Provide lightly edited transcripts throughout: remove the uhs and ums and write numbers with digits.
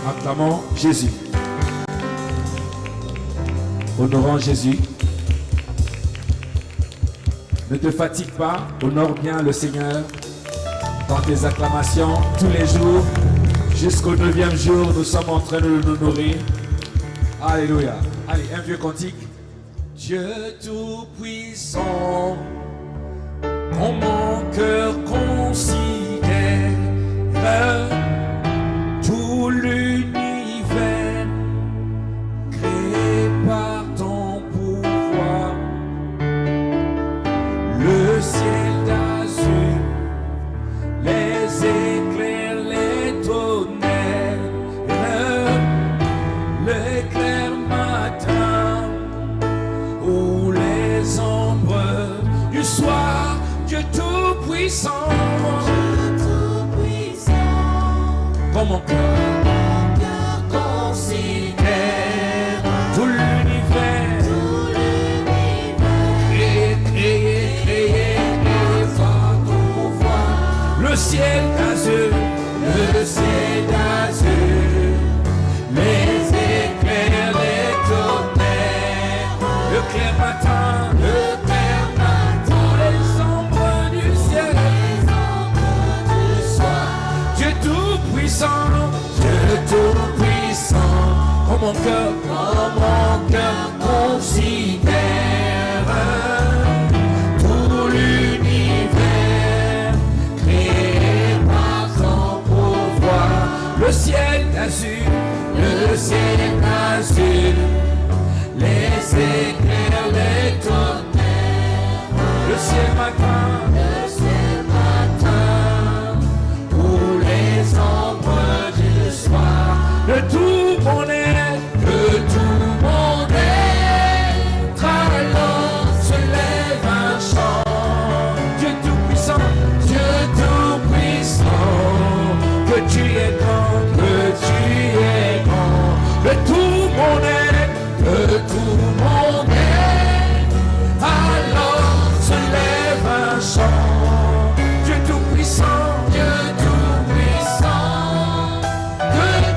Acclamons Jésus. Honorons Jésus. Ne te fatigue pas, honore bien le Seigneur dans tes acclamations tous les jours. Jusqu'au 9e jour, nous sommes en train de l'honorer. Alléluia. Allez, un vieux cantique. Dieu tout-puissant, quand mon cœur considère tout l'univers créé par ton pouvoir, le ciel d'azur, les éclairs, les tonnerres, l'éclair matin ou les ombres du soir. Dieu tout-puissant, comme mon cœur considère tout l'univers, créé par ton pouvoir, le ciel d'azur, les éclairs, les tonnerres, le clair matin, les ombres du ciel, Dieu tout-puissant, oh mon cœur considère tout l'univers créé par son pouvoir, le ciel d'azur, les éclairs, les tonnerres, le ciel matin, ou les ombres du soir, de tout mon être, alors se lève un chant. Dieu tout-puissant, que tu es grand, de tout mon être, alors se lève un chant. Dieu tout-puissant, que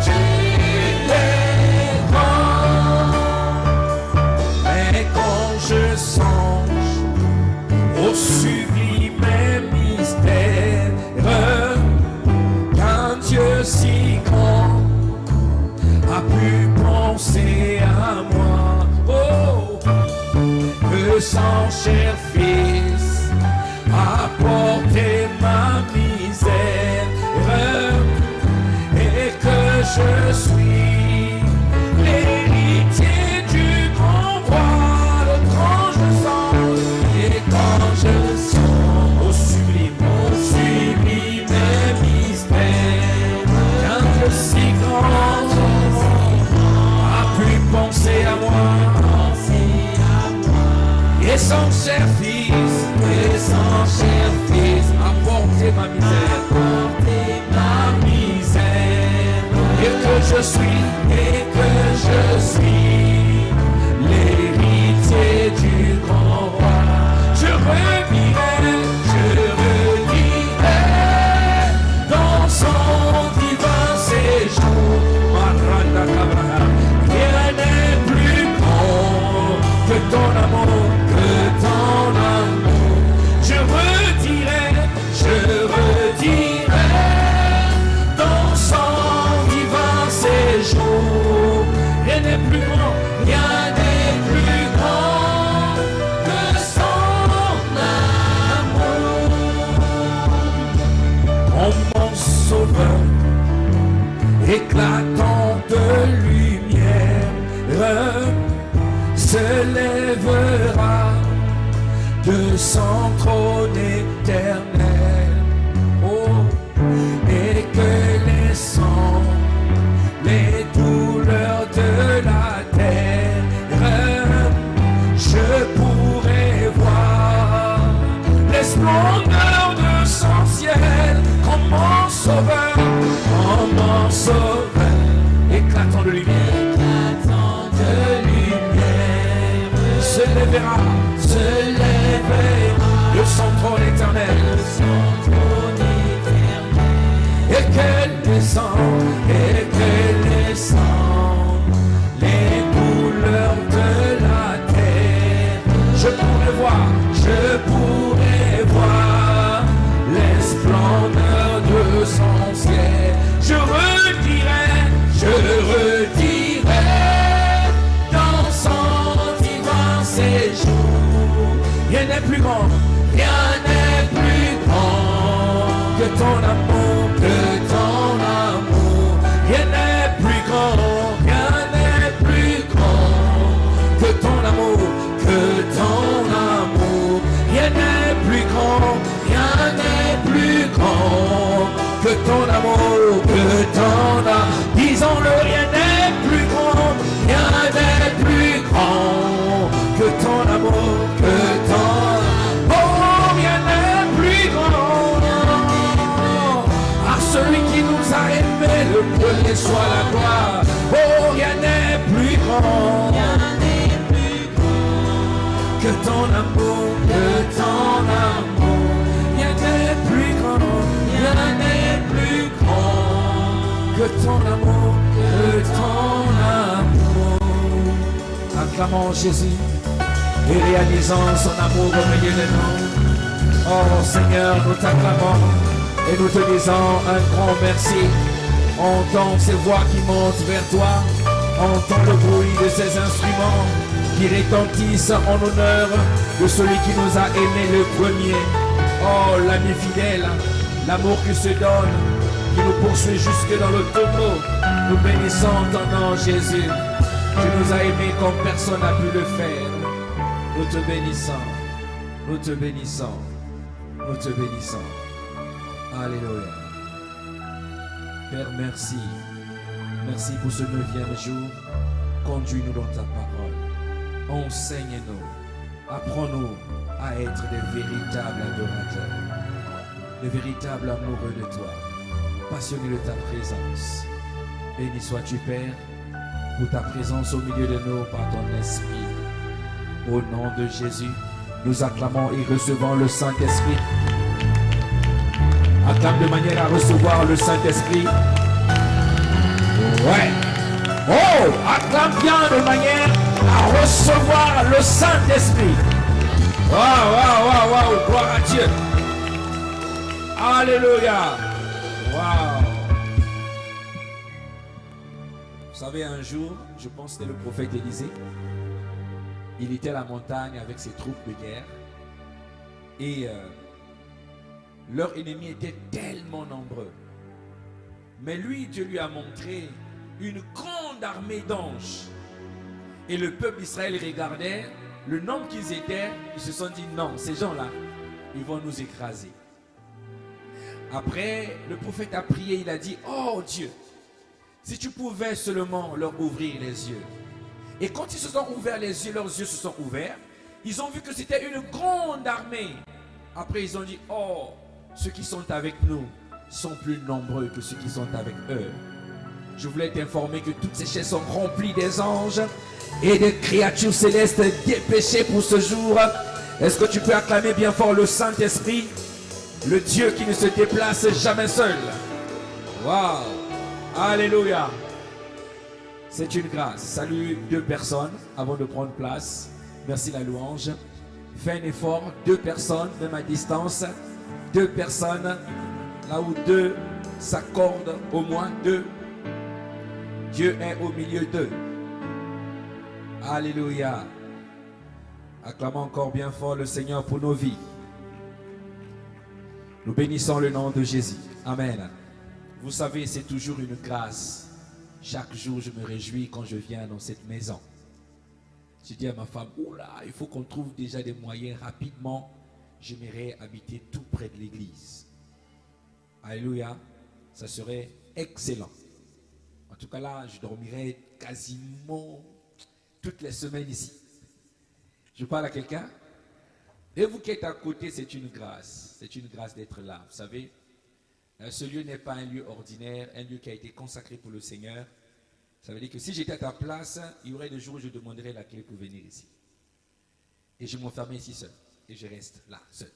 tu es grand. Mais quand je songe au sublime mystère qu'un Dieu si grand a pu penser à moi, oh, que son cher fils a porté ma misère, et que je suis l'héritier du grand roi. Quand je sens au sublime mystère qu'un Dieu si grand a pu penser à moi, et son cher fils a porté ma misère, et que je suis l'héritier du grand roi. Je redirai dans son divin séjour, rien n'est plus grand que ton amour, je redirai dans son divin séjour, rien n'est plus grand que son amour. Oh mon sauveur, éclatant de lumière, se lèvera de son trône éternel, oh, et que laissant les douleurs de la terre, je pourrai voir les splendeurs de son ciel, comme mon sauveur, éclatant de lumière, se lèvera de son trône éternel, et qu'elle descend, et qu'elle amour, que ton amour, rien n'est plus grand, rien n'est plus grand que ton amour, que ton amour, rien n'est plus grand, rien n'est plus grand que ton amour, que ton amour, disons-le, rien n'est plus grand, rien n'est plus grand que ton amour, que ton amour, rien n'est plus grand. À celui qui nous a aimés, le premier soit la gloire. Oh, rien n'est plus grand, rien n'est plus grand que ton amour, que ton amour, rien n'est plus grand, rien n'est plus grand que ton amour, que ton amour. Acclamons Jésus et réalisons son amour au milieu de nous. Oh Seigneur, nous t'acclamons et nous te disons un grand merci. Entends ces voix qui montent vers toi, entends le bruit de ces instruments qui retentissent en honneur de celui qui nous a aimés le premier. Oh l'ami fidèle, l'amour qui se donne, qui nous poursuit jusque dans le tombeau. Nous bénissons ton nom Jésus. Tu nous as aimés comme personne n'a pu le faire. Nous te bénissons, nous te bénissons, nous te bénissons. Alléluia. Père, merci. Merci pour ce 9e jour. Conduis-nous dans ta parole. Enseigne-nous. Apprends-nous à être des véritables adorateurs, des véritables amoureux de toi, passionnés de ta présence. Béni sois-tu, Père, pour ta présence au milieu de nous par ton esprit. Au nom de Jésus, nous acclamons et recevons le Saint-Esprit. Acclame de manière à recevoir le Saint-Esprit. Ouais. Oh, acclame bien de manière à recevoir le Saint-Esprit. Waouh, waouh, waouh, waouh, gloire à Dieu. Alléluia. Waouh. Vous savez, un jour, je pense que c'était le prophète Élisée. Il était à la montagne avec ses troupes de guerre. Et leur ennemi était tellement nombreux. Mais lui, Dieu lui a montré une grande armée d'anges. Et le peuple d'Israël regardait le nombre qu'ils étaient. Ils se sont dit non, ces gens-là, ils vont nous écraser. Après, le prophète a prié, il a dit, oh Dieu, si tu pouvais seulement leur ouvrir les yeux. Et quand ils se sont ouverts les yeux, leurs yeux se sont ouverts. Ils ont vu que c'était une grande armée. Après, ils ont dit, oh, ceux qui sont avec nous sont plus nombreux que ceux qui sont avec eux. Je voulais t'informer que toutes ces chaises sont remplies des anges et des créatures célestes dépêchées pour ce jour. Est-ce que tu peux acclamer bien fort le Saint-Esprit, le Dieu qui ne se déplace jamais seul? Waouh! Alléluia! C'est une grâce. Salut 2 personnes avant de prendre place. Merci la louange. Fais un effort. 2 personnes, même à distance. 2 personnes. Là où 2 s'accordent, au moins 2. Dieu est au milieu d'eux. Alléluia. Acclamons encore bien fort le Seigneur pour nos vies. Nous bénissons le nom de Jésus. Amen. Vous savez, c'est toujours une grâce. Chaque jour, je me réjouis quand je viens dans cette maison. Je dis à ma femme, oula, il faut qu'on trouve déjà des moyens rapidement. J'aimerais habiter tout près de l'église. Alléluia. Ça serait excellent. En tout cas là, je dormirais quasiment toutes les semaines ici. Je parle à quelqu'un. Et vous qui êtes à côté, c'est une grâce. C'est une grâce d'être là. Vous savez, ce lieu n'est pas un lieu ordinaire, un lieu qui a été consacré pour le Seigneur. Ça veut dire que si j'étais à ta place, il y aurait des jours où je demanderais la clé pour venir ici. Et je m'enfermais ici seul. Et je reste là, seul,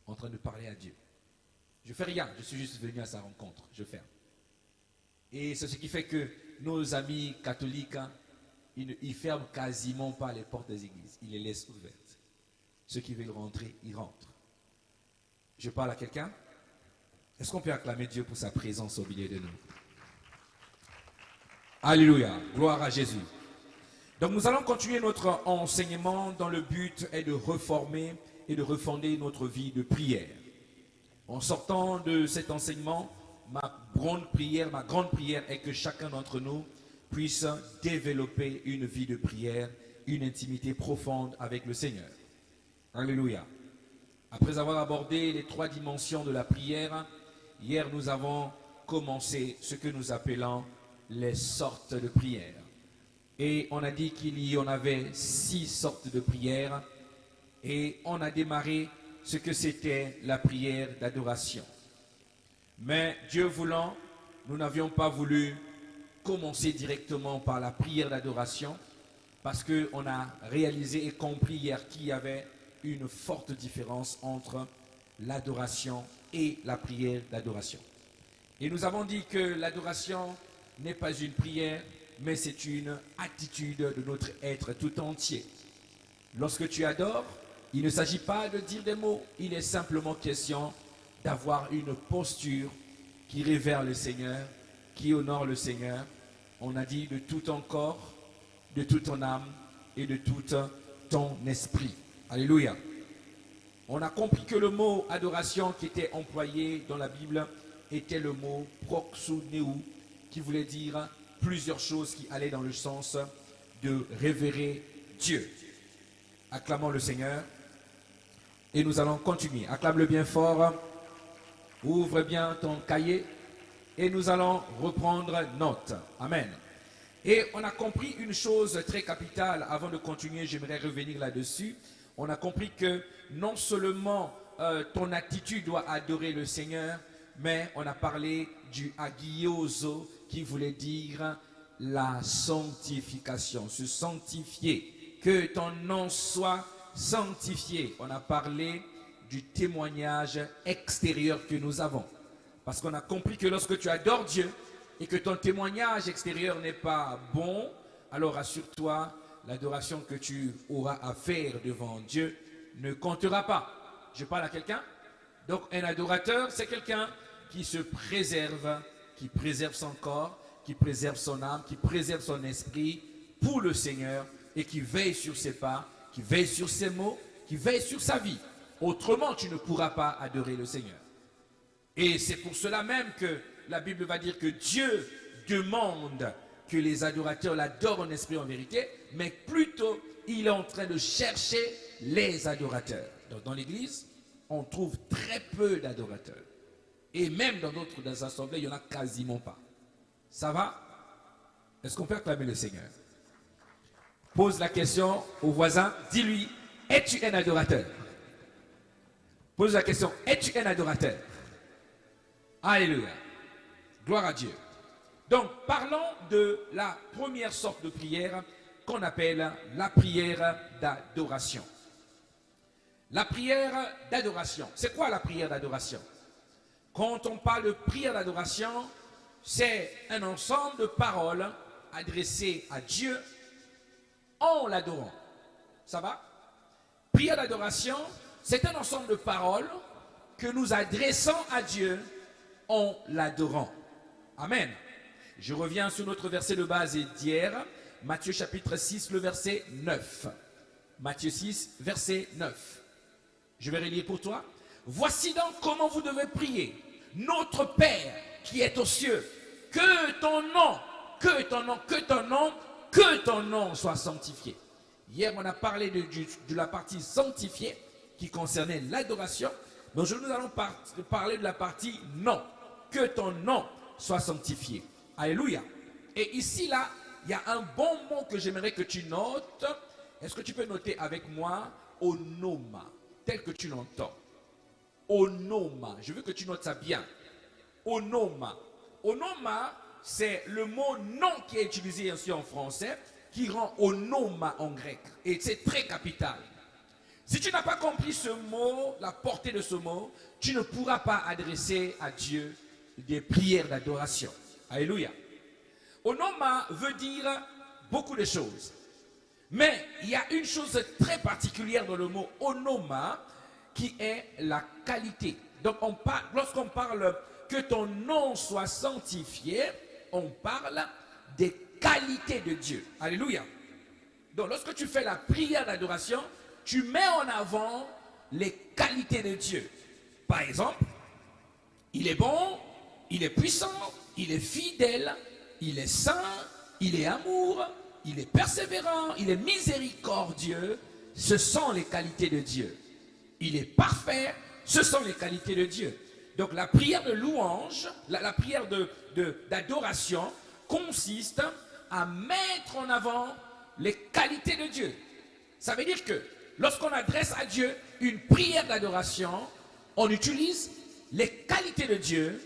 en train de parler à Dieu. Je ne fais rien, je suis juste venu à sa rencontre. Je ferme. Et c'est ce qui fait que nos amis catholiques, ils ne ferment quasiment pas les portes des églises. Ils les laissent ouvertes. Ceux qui veulent rentrer, ils rentrent. Je parle à quelqu'un. Est-ce qu'on peut acclamer Dieu pour sa présence au milieu de nous? Alléluia, gloire à Jésus. Donc nous allons continuer notre enseignement dont le but est de reformer et de refonder notre vie de prière. En sortant de cet enseignement, ma grande prière est que chacun d'entre nous puisse développer une vie de prière, une intimité profonde avec le Seigneur. Alléluia. Après avoir abordé les 3 dimensions de la prière, hier nous avons commencé ce que nous appelons les sortes de prières. Et on a dit qu'il y en avait 6 sortes de prières. Et on a démarré ce que c'était la prière d'adoration. Mais Dieu voulant, nous n'avions pas voulu commencer directement par la prière d'adoration parce qu'on a réalisé et compris hier qu'il y avait une forte différence entre l'adoration et la prière d'adoration. Et nous avons dit que l'adoration n'est pas une prière, mais c'est une attitude de notre être tout entier. Lorsque tu adores, il ne s'agit pas de dire des mots, il est simplement question d'avoir une posture qui révère le Seigneur, qui honore le Seigneur. On a dit de tout ton corps, de toute ton âme et de tout ton esprit. Alléluia. On a compris que le mot adoration qui était employé dans la Bible était le mot proxuneu, qui voulait dire plusieurs choses qui allaient dans le sens de révérer Dieu. Acclamons le Seigneur. Et nous allons continuer. Acclame-le bien fort. Ouvre bien ton cahier. Et nous allons reprendre note. Amen. Et on a compris une chose très capitale. Avant de continuer, j'aimerais revenir là-dessus. On a compris que non seulement ton attitude doit adorer le Seigneur, mais on a parlé du agioso qui voulait dire la sanctification, se sanctifier. Que ton nom soit sanctifié. On a parlé du témoignage extérieur que nous avons. Parce qu'on a compris que lorsque tu adores Dieu et que ton témoignage extérieur n'est pas bon, alors assure-toi, l'adoration que tu auras à faire devant Dieu ne comptera pas. Je parle à quelqu'un. Donc un adorateur, c'est quelqu'un qui se préserve, qui préserve son corps, qui préserve son âme, qui préserve son esprit pour le Seigneur et qui veille sur ses pas, qui veille sur ses mots, qui veille sur sa vie. Autrement, tu ne pourras pas adorer le Seigneur. Et c'est pour cela même que la Bible va dire que Dieu demande que les adorateurs l'adorent en esprit et en vérité, mais plutôt il est en train de chercher les adorateurs. Donc dans l'église, on trouve très peu d'adorateurs. Et même dans d'autres assemblées, il n'y en a quasiment pas. Ça va? Est-ce qu'on peut acclamer le Seigneur? Pose la question au voisin, dis-lui, es-tu un adorateur? Pose la question, es-tu un adorateur? Alléluia. Gloire à Dieu. Donc, parlons de la première sorte de prière qu'on appelle la prière d'adoration. La prière d'adoration. C'est quoi la prière d'adoration? Quand on parle de prière d'adoration, c'est un ensemble de paroles adressées à Dieu en l'adorant. Ça va? Prière d'adoration, c'est un ensemble de paroles que nous adressons à Dieu en l'adorant. Amen. Je reviens sur notre verset de base d'hier, Matthieu chapitre 6, le verset 9. Matthieu 6, verset 9. Je vais relire pour toi. Voici donc comment vous devez prier. Notre Père qui est aux cieux, que ton nom, que ton nom, que ton nom, que ton nom soit sanctifié. Hier, on a parlé de la partie sanctifiée qui concernait l'adoration. Mais aujourd'hui, nous allons parler de la partie nom. Que ton nom soit sanctifié. Alléluia. Et ici, là, il y a un bon mot que j'aimerais que tu notes. Est-ce que tu peux noter avec moi onoma, tel que tu l'entends? Onoma. Je veux que tu notes ça bien. Onoma. Onoma, c'est le mot nom qui est utilisé ici en français, qui rend onoma en grec. Et c'est très capital. Si tu n'as pas compris ce mot, la portée de ce mot, tu ne pourras pas adresser à Dieu des prières d'adoration. Alléluia. Onoma veut dire beaucoup de choses. Mais il y a une chose très particulière dans le mot onoma qui est la qualité. Donc lorsqu'on parle que ton nom soit sanctifié, on parle des qualités de Dieu. Alléluia. Donc lorsque tu fais la prière d'adoration, tu mets en avant les qualités de Dieu. Par exemple, Il est bon, il est puissant, il est fidèle, il est saint, il est amour, il est persévérant, il est miséricordieux. Ce sont les qualités de Dieu. Il est parfait, ce sont les qualités de Dieu. Donc la prière de louange, la prière d'adoration consiste à mettre en avant les qualités de Dieu. Ça veut dire que lorsqu'on adresse à Dieu une prière d'adoration, on utilise les qualités de Dieu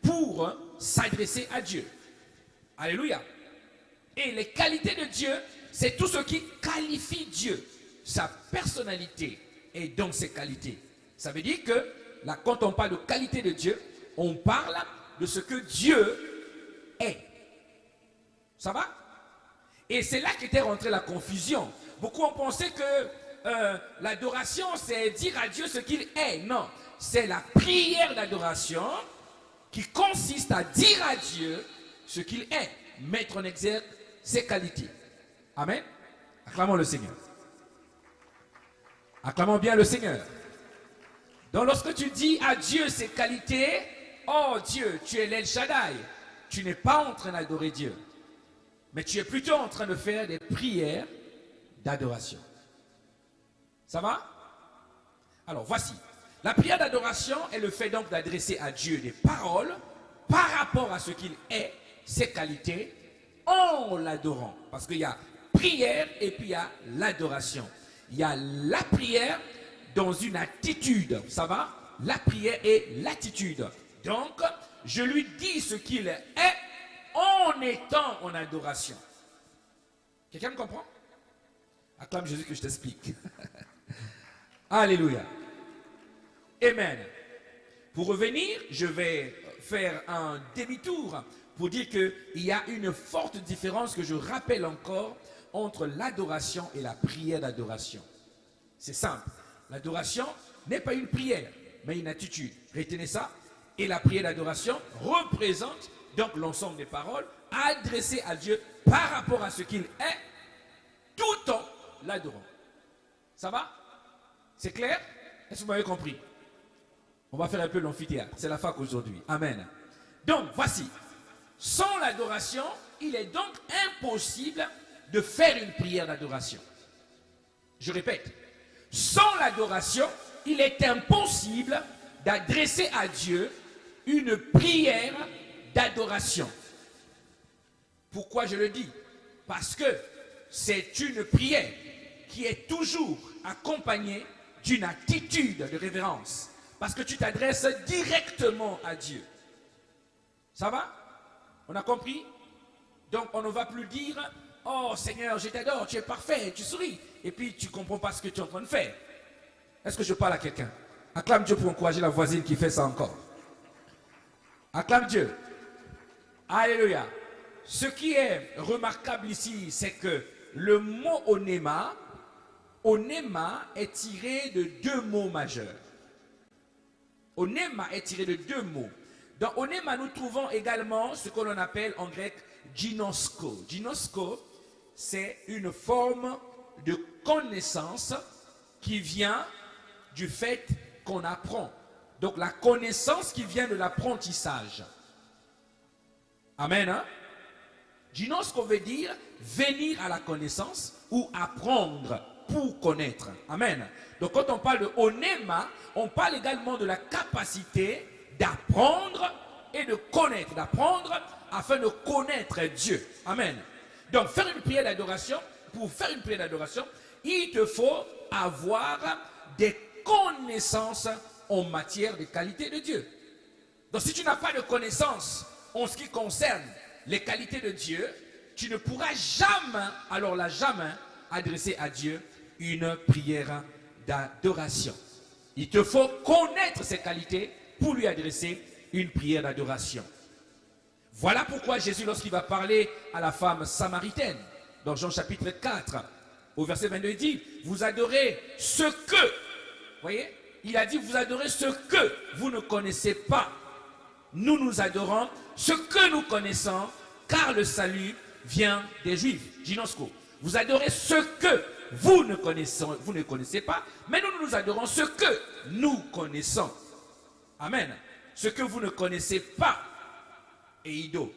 pour s'adresser à Dieu. Alléluia. Et les qualités de Dieu, c'est tout ce qui qualifie Dieu, sa personnalité et donc ses qualités. Ça veut dire que là, quand on parle de qualité de Dieu, on parle de ce que Dieu est. Ça va? Et c'est là qu'était rentrée la confusion. Beaucoup ont pensé que l'adoration, c'est dire à Dieu ce qu'il est. Non, c'est la prière d'adoration qui consiste à dire à Dieu ce qu'il est, mettre en exergue ses qualités. Amen. Acclamons le Seigneur. Acclamons bien le Seigneur. Donc lorsque tu dis à Dieu ses qualités, oh Dieu, tu es l'El Shaddai, tu n'es pas en train d'adorer Dieu, mais tu es plutôt en train de faire des prières d'adoration. Ça va? Alors voici, la prière d'adoration est le fait donc d'adresser à Dieu des paroles par rapport à ce qu'il est, ses qualités, en l'adorant. Parce qu'il y a prière et puis il y a l'adoration. Il y a la prière dans une attitude, ça va? La prière et l'attitude. Donc, je lui dis ce qu'il est en étant en adoration. Quelqu'un me comprend? Acclame Jésus que je t'explique. Alléluia. Amen. Pour revenir, je vais faire un demi-tour pour dire qu'il y a une forte différence que je rappelle encore entre l'adoration et la prière d'adoration. C'est simple. L'adoration n'est pas une prière, mais une attitude. Retenez ça. Et la prière d'adoration représente donc l'ensemble des paroles adressées à Dieu par rapport à ce qu'il est, tout en l'adorant. Ça va? C'est clair? Est-ce que vous m'avez compris? On va faire un peu l'amphithéâtre. C'est la fac aujourd'hui. Amen. Donc, voici. Sans l'adoration, il est donc impossible de faire une prière d'adoration. Je répète. Sans l'adoration, il est impossible d'adresser à Dieu une prière d'adoration. Pourquoi je le dis? Parce que c'est une prière qui est toujours accompagnée d'une attitude de révérence. Parce que tu t'adresses directement à Dieu. Ça va? On a compris? Donc on ne va plus dire « Oh Seigneur, je t'adore, tu es parfait, tu souris. » Et puis tu ne comprends pas ce que tu es en train de faire. Est-ce que je parle à quelqu'un? Acclame Dieu pour encourager la voisine qui fait ça encore. Acclame Dieu. Alléluia. Ce qui est remarquable ici, c'est que le mot onema est tiré de deux mots majeurs. Onema est tiré de deux mots. Dans onema, nous trouvons également ce que l'on appelle en grec ginosko. Ginosko, c'est une forme de connaissance qui vient du fait qu'on apprend. Donc la connaissance qui vient de l'apprentissage. Amen. Hein? Ginosko veut dire venir à la connaissance ou apprendre pour connaître. Amen. Donc quand on parle de onema, on parle également de la capacité d'apprendre et de connaître. D'apprendre afin de connaître Dieu. Amen. Donc faire une prière d'adoration, pour faire une prière d'adoration, il te faut avoir des connaissances en matière de qualité de Dieu. Donc si tu n'as pas de connaissances en ce qui concerne les qualités de Dieu, tu ne pourras jamais, alors là jamais, adresser à Dieu une prière d'adoration. Il te faut connaître ses qualités pour lui adresser une prière d'adoration. Voilà pourquoi Jésus, lorsqu'il va parler à la femme samaritaine, dans Jean chapitre 4, au verset 22, il dit, vous adorez ce que, vous voyez, il a dit, vous adorez ce que vous ne connaissez pas. Nous adorons ce que nous connaissons, car le salut vient des Juifs. Ginosko. Vous adorez ce que vous ne connaissez pas, mais nous adorons ce que nous connaissons. Amen. ce que vous ne connaissez pas. Et Ido,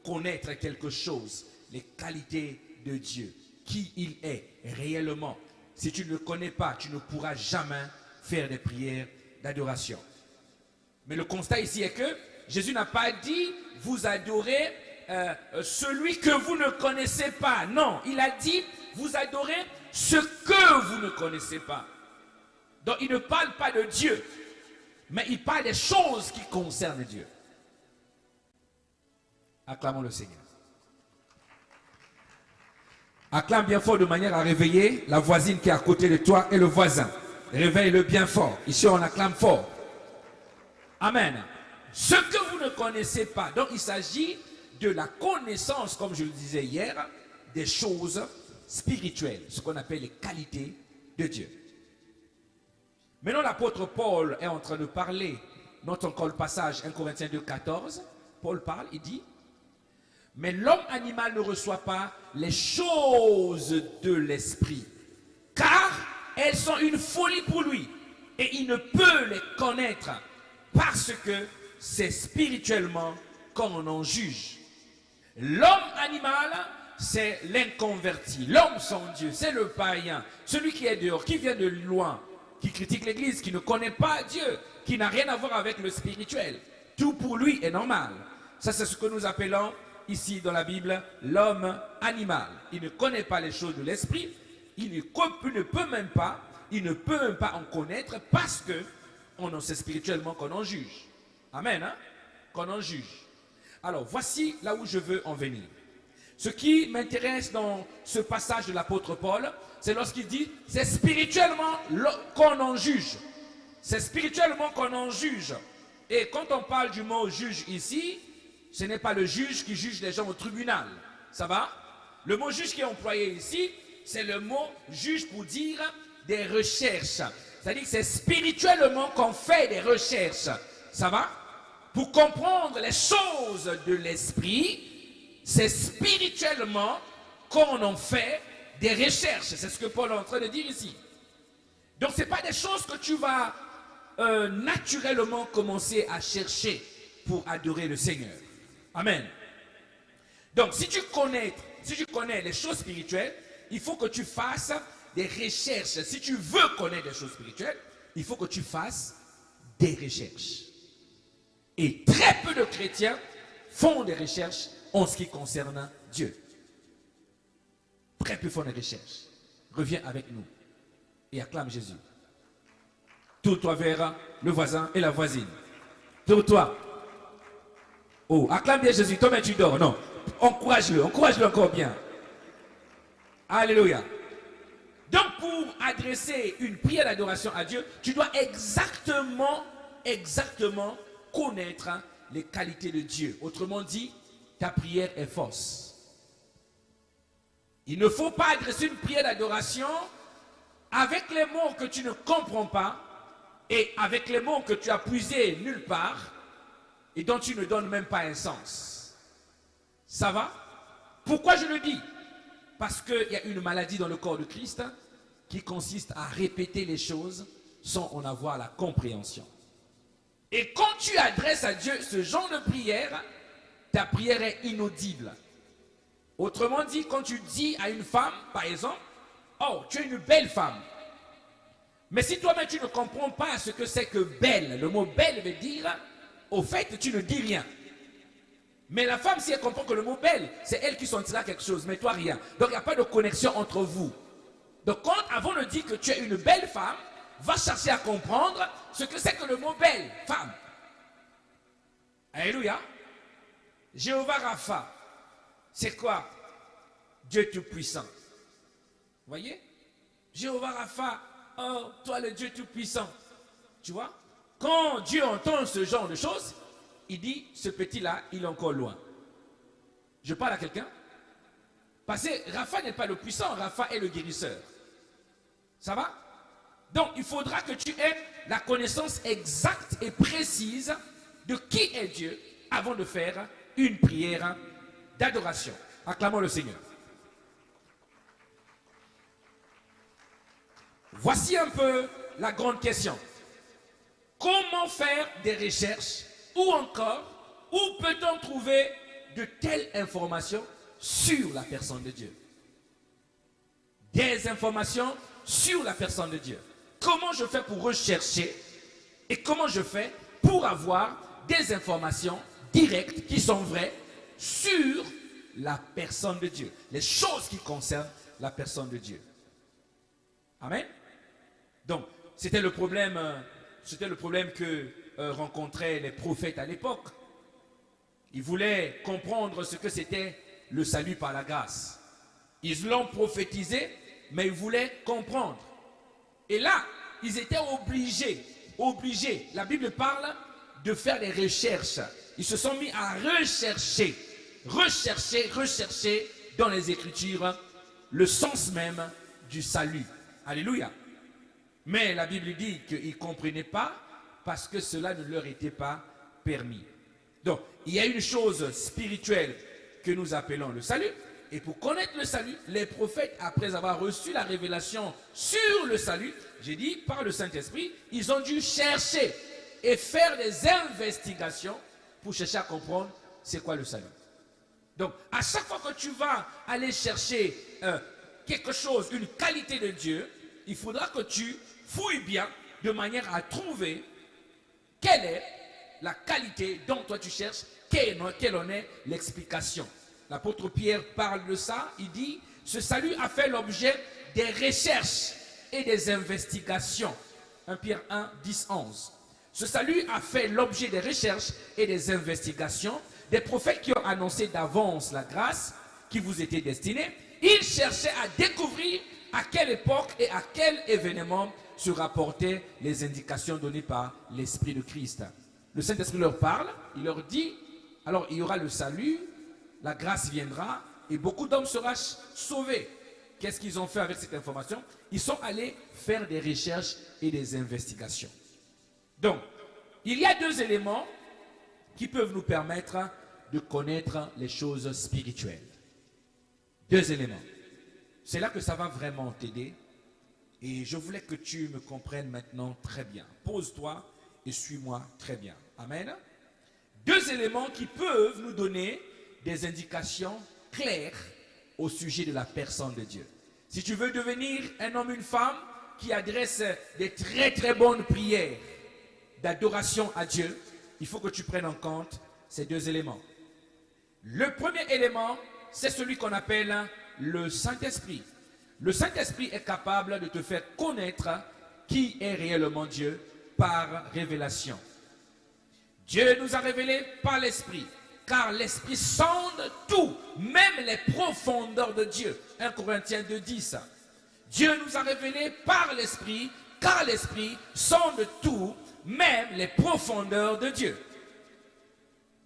connaître quelque chose, les qualités de Dieu, qui il est réellement. Si tu ne le connais pas, tu ne pourras jamais faire des prières d'adoration. Mais le constat ici est que Jésus n'a pas dit vous adorez celui que vous ne connaissez pas. Non, il a dit vous adorez ce que vous ne connaissez pas. Donc il ne parle pas de Dieu, mais il parle des choses qui concernent Dieu. Acclamons le Seigneur. Acclame bien fort de manière à réveiller la voisine qui est à côté de toi et le voisin. Réveille-le bien fort. Ici on acclame fort. Amen. Ce que vous ne connaissez pas. Donc il s'agit de la connaissance, comme je le disais hier, des choses spirituelles. Ce qu'on appelle les qualités de Dieu. Maintenant l'apôtre Paul est en train de parler. Notons encore le passage 1 Corinthiens 2, 14. Paul parle, il dit: mais l'homme animal ne reçoit pas les choses de l'esprit, car elles sont une folie pour lui, et il ne peut les connaître, parce que c'est spirituellement qu'on en juge. L'homme animal, c'est l'inconverti, l'homme sans Dieu, c'est le païen, celui qui est dehors, qui vient de loin, qui critique l'église, qui ne connaît pas Dieu, qui n'a rien à voir avec le spirituel. Tout pour lui est normal. Ça, c'est ce que nous appelons ici dans la Bible l'homme animal. Il ne connaît pas les choses de l'esprit, il ne peut même pas en connaître, parce que on en sait spirituellement qu'on en juge. Amen, hein? Qu'on en juge. Alors, voici là où je veux en venir. Ce qui m'intéresse dans ce passage de l'apôtre Paul, c'est lorsqu'il dit, c'est spirituellement qu'on en juge. C'est spirituellement qu'on en juge. Et quand on parle du mot juge ici, ce n'est pas le juge qui juge les gens au tribunal. Ça va? Le mot juge qui est employé ici, c'est le mot juge pour dire des recherches. C'est-à-dire que c'est spirituellement qu'on fait des recherches. Ça va? Pour comprendre les choses de l'esprit, c'est spirituellement qu'on en fait des recherches. C'est ce que Paul est en train de dire ici. Donc ce n'est pas des choses que tu vas naturellement commencer à chercher pour adorer le Seigneur. Amen. Donc si tu connais les choses spirituelles, il faut que tu fasses des recherches. Si tu veux connaître des choses spirituelles, il faut que tu fasses des recherches. Et très peu de chrétiens font des recherches en ce qui concerne Dieu. Très peu font des recherches. Reviens avec nous et acclame Jésus. Tourne-toi vers le voisin et la voisine. Tourne-toi. Oh, acclame bien Jésus. Toi-même tu dors. Non. Encourage-le encore bien. Alléluia. Donc pour adresser une prière d'adoration à Dieu, tu dois exactement connaître les qualités de Dieu. Autrement dit, ta prière est fausse. Il ne faut pas adresser une prière d'adoration avec les mots que tu ne comprends pas et avec les mots que tu as puisés nulle part et dont tu ne donnes même pas un sens. Ça va? Pourquoi je le dis? Parce qu'il y a une maladie dans le corps de Christ qui consiste à répéter les choses sans en avoir la compréhension. Et quand tu adresses à Dieu ce genre de prière, ta prière est inaudible. Autrement dit, quand tu dis à une femme, par exemple, « Oh, tu es une belle femme », mais si toi-même tu ne comprends pas ce que c'est que « belle », le mot « belle » veut dire, au fait, tu ne dis rien. Mais la femme, si elle comprend que le mot « belle », c'est elle qui sentira quelque chose, mais toi rien. Donc il n'y a pas de connexion entre vous. Donc avant de dire que tu es une belle femme, va chercher à comprendre ce que c'est que le mot belle femme. Alléluia. Jéhovah Rapha, c'est quoi? Dieu Tout-Puissant. Vous voyez? Jéhovah Rapha, oh, toi le Dieu Tout-Puissant. Tu vois? Quand Dieu entend ce genre de choses, il dit, ce petit-là, il est encore loin. Je parle à quelqu'un? Parce que Rapha n'est pas le puissant, Rapha est le guérisseur. Ça va? Donc, il faudra que tu aies la connaissance exacte et précise de qui est Dieu avant de faire une prière d'adoration. Acclamons le Seigneur. Voici un peu la grande question. Comment faire des recherches Ou encore, où peut-on trouver de telles informations sur la personne de Dieu? Des informations sur la personne de Dieu. Comment je fais pour rechercher et comment je fais pour avoir des informations directes qui sont vraies sur la personne de Dieu, les choses qui concernent la personne de Dieu. Amen. Donc, c'était le problème que rencontraient les prophètes à l'époque. Ils voulaient comprendre ce que c'était le salut par la grâce. Ils l'ont prophétisé, mais ils voulaient comprendre. Et là, ils étaient obligés. La Bible parle de faire des recherches. Ils se sont mis à rechercher dans les Écritures le sens même du salut. Alléluia. Mais la Bible dit qu'ils ne comprenaient pas parce que cela ne leur était pas permis. Donc, il y a une chose spirituelle que nous appelons le salut. Et pour connaître le salut, les prophètes, après avoir reçu la révélation sur le salut, j'ai dit, par le Saint-Esprit, ils ont dû chercher et faire des investigations pour chercher à comprendre c'est quoi le salut. Donc, à chaque fois que tu vas aller chercher quelque chose, une qualité de Dieu, il faudra que tu fouilles bien de manière à trouver quelle est la qualité dont toi tu cherches, quelle en est l'explication. L'apôtre Pierre parle de ça, il dit, ce salut a fait l'objet des recherches et des investigations. 1 Pierre 1, 10, 11. Ce salut a fait l'objet des recherches et des investigations des prophètes qui ont annoncé d'avance la grâce qui vous était destinée. Ils cherchaient à découvrir à quelle époque et à quel événement se rapportaient les indications données par l'Esprit de Christ. Le Saint-Esprit leur parle, il leur dit, alors il y aura le salut, la grâce viendra et beaucoup d'hommes seront sauvés. Qu'est-ce qu'ils ont fait avec cette information? Ils sont allés faire des recherches et des investigations. Donc, il y a deux éléments qui peuvent nous permettre de connaître les choses spirituelles. Deux éléments. C'est là que ça va vraiment t'aider. Et je voulais que tu me comprennes maintenant très bien. Pose-toi et suis-moi très bien. Amen. Deux éléments qui peuvent nous donner des indications claires au sujet de la personne de Dieu. Si tu veux devenir un homme, une femme qui adresse des très très bonnes prières d'adoration à Dieu, il faut que tu prennes en compte ces deux éléments. Le premier élément, c'est celui qu'on appelle le Saint-Esprit. Le Saint-Esprit est capable de te faire connaître qui est réellement Dieu par révélation. Dieu nous a révélé par l'Esprit, car l'Esprit sonde tout, même les profondeurs de Dieu. 1 Corinthiens 2, 10. Dieu nous a révélé par l'Esprit, car l'Esprit sonde tout, même les profondeurs de Dieu.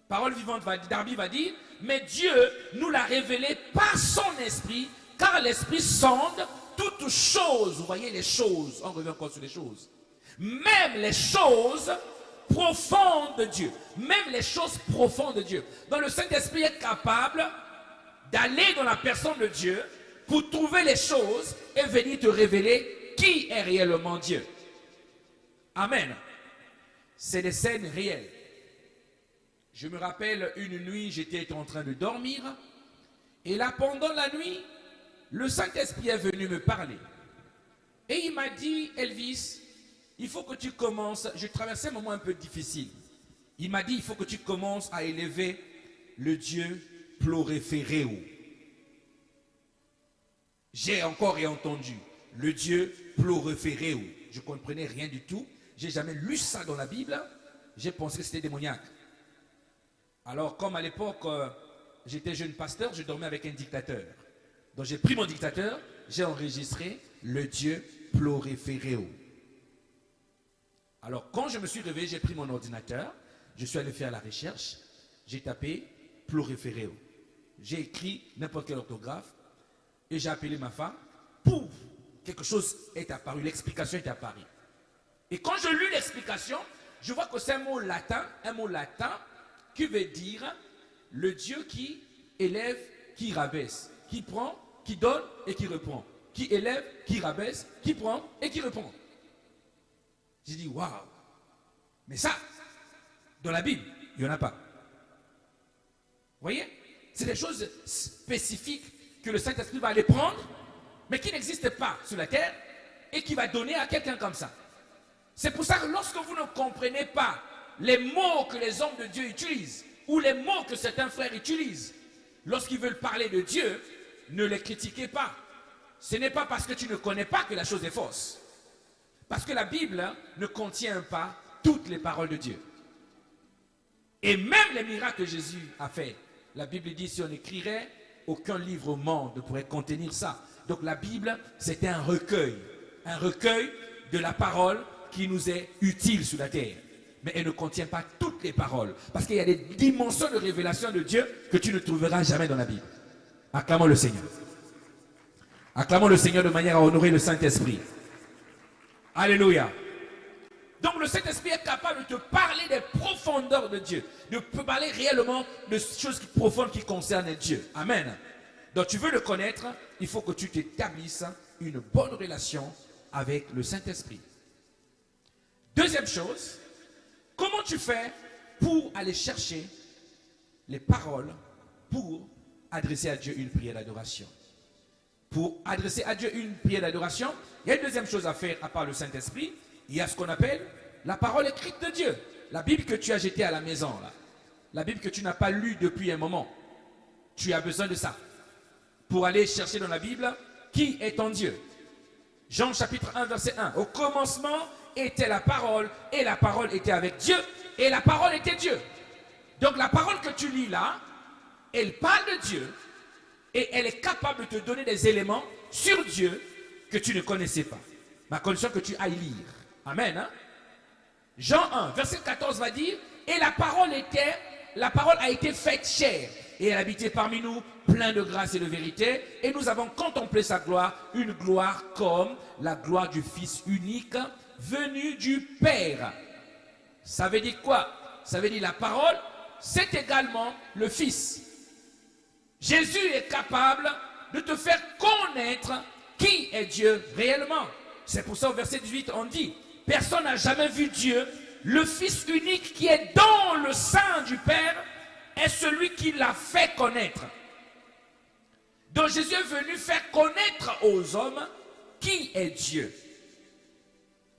Parole vivante, Darby va dire, mais Dieu nous l'a révélé par son Esprit, car l'Esprit sonde toutes choses. Vous voyez les choses, on revient encore sur les choses. Même les choses profondes de Dieu. Même les choses profondes de Dieu. Donc le Saint-Esprit est capable d'aller dans la personne de Dieu pour trouver les choses et venir te révéler qui est réellement Dieu. Amen. C'est des scènes réelles. Je me rappelle une nuit, j'étais en train de dormir et là pendant la nuit, le Saint-Esprit est venu me parler. Et il m'a dit, Elvis, il faut que tu commences, je traversais un moment un peu difficile. Il m'a dit, il faut que tu commences à élever le Dieu Pluriféreo. J'ai encore entendu le Dieu Pluriféreo. Je ne comprenais rien du tout. J'ai jamais lu ça dans la Bible. J'ai pensé que c'était démoniaque. Alors, comme à l'époque, j'étais jeune pasteur, je dormais avec un dictateur. Donc, j'ai pris mon dictateur, j'ai enregistré le Dieu Pluriféreo. Alors, quand je me suis réveillé, j'ai pris mon ordinateur, je suis allé faire la recherche, j'ai tapé Pluriféreo. J'ai écrit n'importe quel orthographe et j'ai appelé ma femme. Pouf! Quelque chose est apparu, l'explication est apparue. Et quand je lis l'explication, je vois que c'est un mot latin qui veut dire le Dieu qui élève, qui rabaisse, qui prend, qui donne et qui reprend. Qui élève, qui rabaisse, qui prend et qui reprend. J'ai dit, waouh! Mais ça, dans la Bible, il n'y en a pas. Vous voyez? C'est des choses spécifiques que le Saint-Esprit va aller prendre, mais qui n'existent pas sur la terre et qui va donner à quelqu'un comme ça. C'est pour ça que lorsque vous ne comprenez pas les mots que les hommes de Dieu utilisent, ou les mots que certains frères utilisent, lorsqu'ils veulent parler de Dieu, ne les critiquez pas. Ce n'est pas parce que tu ne connais pas que la chose est fausse. Parce que la Bible ne contient pas toutes les paroles de Dieu. Et même les miracles que Jésus a fait, la Bible dit, si on écrirait, aucun livre au monde ne pourrait contenir ça. Donc la Bible, c'est un recueil de la parole qui nous est utile sur la terre. Mais elle ne contient pas toutes les paroles. Parce qu'il y a des dimensions de révélation de Dieu que tu ne trouveras jamais dans la Bible. Acclamons le Seigneur. Acclamons le Seigneur de manière à honorer le Saint-Esprit. Alléluia. Donc le Saint-Esprit est capable de te parler des profondeurs de Dieu. De te parler réellement de choses profondes qui concernent Dieu. Amen. Donc tu veux le connaître, il faut que tu t'établisses une bonne relation avec le Saint-Esprit. Deuxième chose, comment tu fais pour aller chercher les paroles pour adresser à Dieu une prière d'adoration? Pour adresser à Dieu une prière d'adoration, il y a une deuxième chose à faire à part le Saint-Esprit. Il y a ce qu'on appelle la parole écrite de Dieu. La Bible que tu as jetée à la maison, là. La Bible que tu n'as pas lue depuis un moment. Tu as besoin de ça. Pour aller chercher dans la Bible qui est ton Dieu. Jean chapitre 1 verset 1. Au commencement était la parole et la parole était avec Dieu et la parole était Dieu. Donc la parole que tu lis là, elle parle de Dieu et elle est capable de te donner des éléments sur Dieu que tu ne connaissais pas. Ma condition que tu ailles lire. Amen. Hein? Jean 1 verset 14 va dire, et la parole a été faite chair et elle habitait parmi nous, plein de grâce et de vérité, et nous avons contemplé sa gloire, une gloire comme la gloire du Fils unique venu du Père. Ça veut dire quoi? Ça veut dire la parole, c'est également le Fils. Jésus est capable de te faire connaître qui est Dieu réellement. C'est pour ça au verset 18 on dit, personne n'a jamais vu Dieu, le Fils unique qui est dans le sein du Père est celui qui l'a fait connaître. Donc Jésus est venu faire connaître aux hommes qui est Dieu.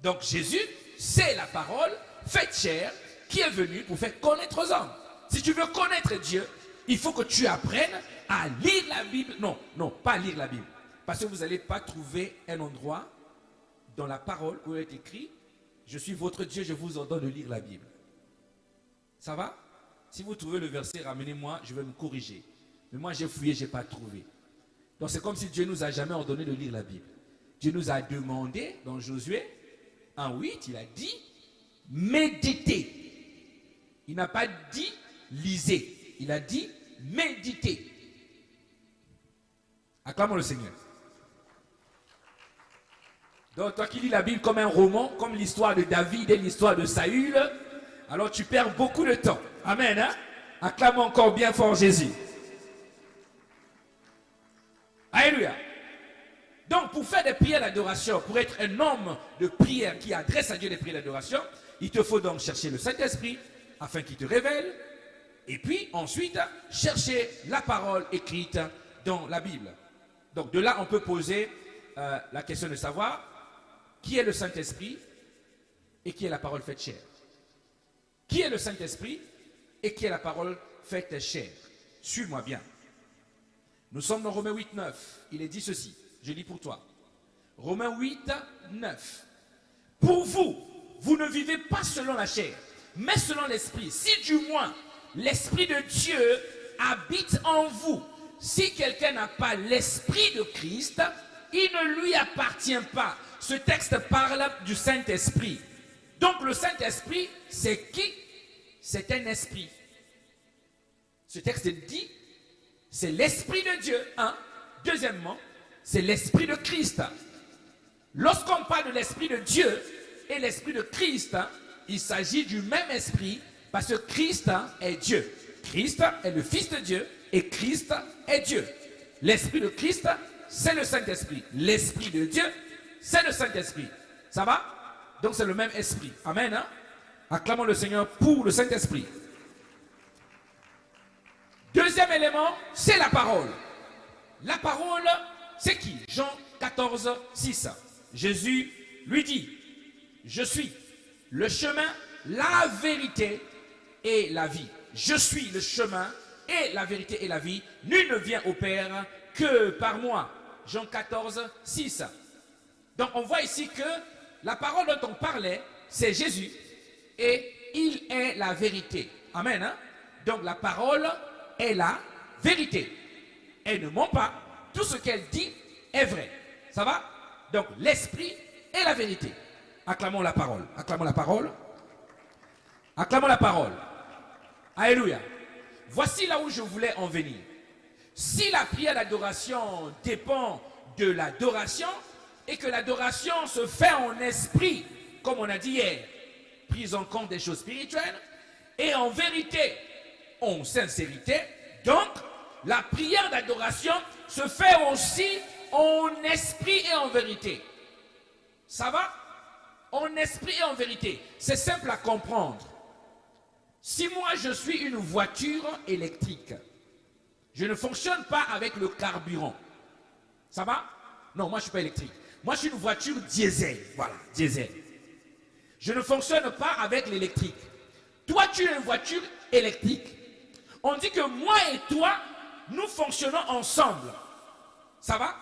Donc Jésus, c'est la parole faite chair qui est venue pour faire connaître aux hommes. Si tu veux connaître Dieu, il faut que tu apprennes à lire la Bible. Non, pas lire la Bible. Parce que vous n'allez pas trouver un endroit dans la parole où il est écrit, je suis votre Dieu, je vous ordonne de lire la Bible. Ça va? Si vous trouvez le verset, ramenez-moi, je vais me corriger. Mais moi j'ai fouillé, je n'ai pas trouvé. Donc c'est comme si Dieu nous a jamais ordonné de lire la Bible. Dieu nous a demandé, dans Josué 1:8, il a dit, méditez. Il n'a pas dit lisez. Il a dit méditez. Acclamons le Seigneur. Donc toi qui lis la Bible comme un roman, comme l'histoire de David et l'histoire de Saül, alors tu perds beaucoup de temps. Amen. Hein? Acclame encore bien fort Jésus. Alléluia. Donc pour faire des prières d'adoration, pour être un homme de prière qui adresse à Dieu des prières d'adoration, il te faut donc chercher le Saint-Esprit afin qu'il te révèle. Et puis ensuite, chercher la parole écrite dans la Bible. Donc de là, on peut poser la question de savoir qui est le Saint-Esprit et qui est la parole faite chair. Qui est le Saint-Esprit et qui est la parole faite chair? Suis-moi bien. Nous sommes dans Romains 8:9. Il est dit ceci. Je lis pour toi. Romains 8:9. Pour vous, vous ne vivez pas selon la chair, mais selon l'Esprit. Si du moins l'Esprit de Dieu habite en vous. Si quelqu'un n'a pas l'Esprit de Christ, il ne lui appartient pas. Ce texte parle du Saint-Esprit. Donc le Saint-Esprit, c'est qui? C'est un esprit. Ce texte dit, c'est l'Esprit de Dieu. Deuxièmement, c'est l'Esprit de Christ. Lorsqu'on parle de l'Esprit de Dieu et l'Esprit de Christ, il s'agit du même esprit parce que Christ est Dieu. Christ est le Fils de Dieu et Christ est Dieu. L'Esprit de Christ, c'est le Saint-Esprit. L'Esprit de Dieu, c'est le Saint-Esprit. Ça va? Donc c'est le même esprit. Amen. Hein? Acclamons le Seigneur pour le Saint-Esprit. deuxième élément, c'est la parole. La parole, c'est qui? Jean 14, 6. Jésus lui dit, je suis le chemin, la vérité et la vie. Je suis le chemin et la vérité et la vie. Nul ne vient au Père que par moi. Jean 14, 6. Donc on voit ici que la parole dont on parlait, c'est Jésus et il est la vérité. Amen. Hein? Donc la parole est la vérité. Elle ne ment pas. Tout ce qu'elle dit est vrai. Ça va? Donc l'esprit est la vérité. Acclamons la parole. Acclamons la parole. Acclamons la parole. Alléluia. Voici là où je voulais en venir. Si la prière d'adoration dépend de l'adoration et que l'adoration se fait en esprit, comme on a dit hier, prise en compte des choses spirituelles, et en vérité, en sincérité, donc la prière d'adoration se fait aussi en esprit et en vérité. Ça va? En esprit et en vérité. C'est simple à comprendre. Si moi je suis une voiture électrique, je ne fonctionne pas avec le carburant. Ça va? Non, moi je ne suis pas électrique. Moi je suis une voiture diesel. Voilà, diesel. Je ne fonctionne pas avec l'électrique. Toi tu es une voiture électrique. On dit que moi et toi, nous fonctionnons ensemble. Ça va?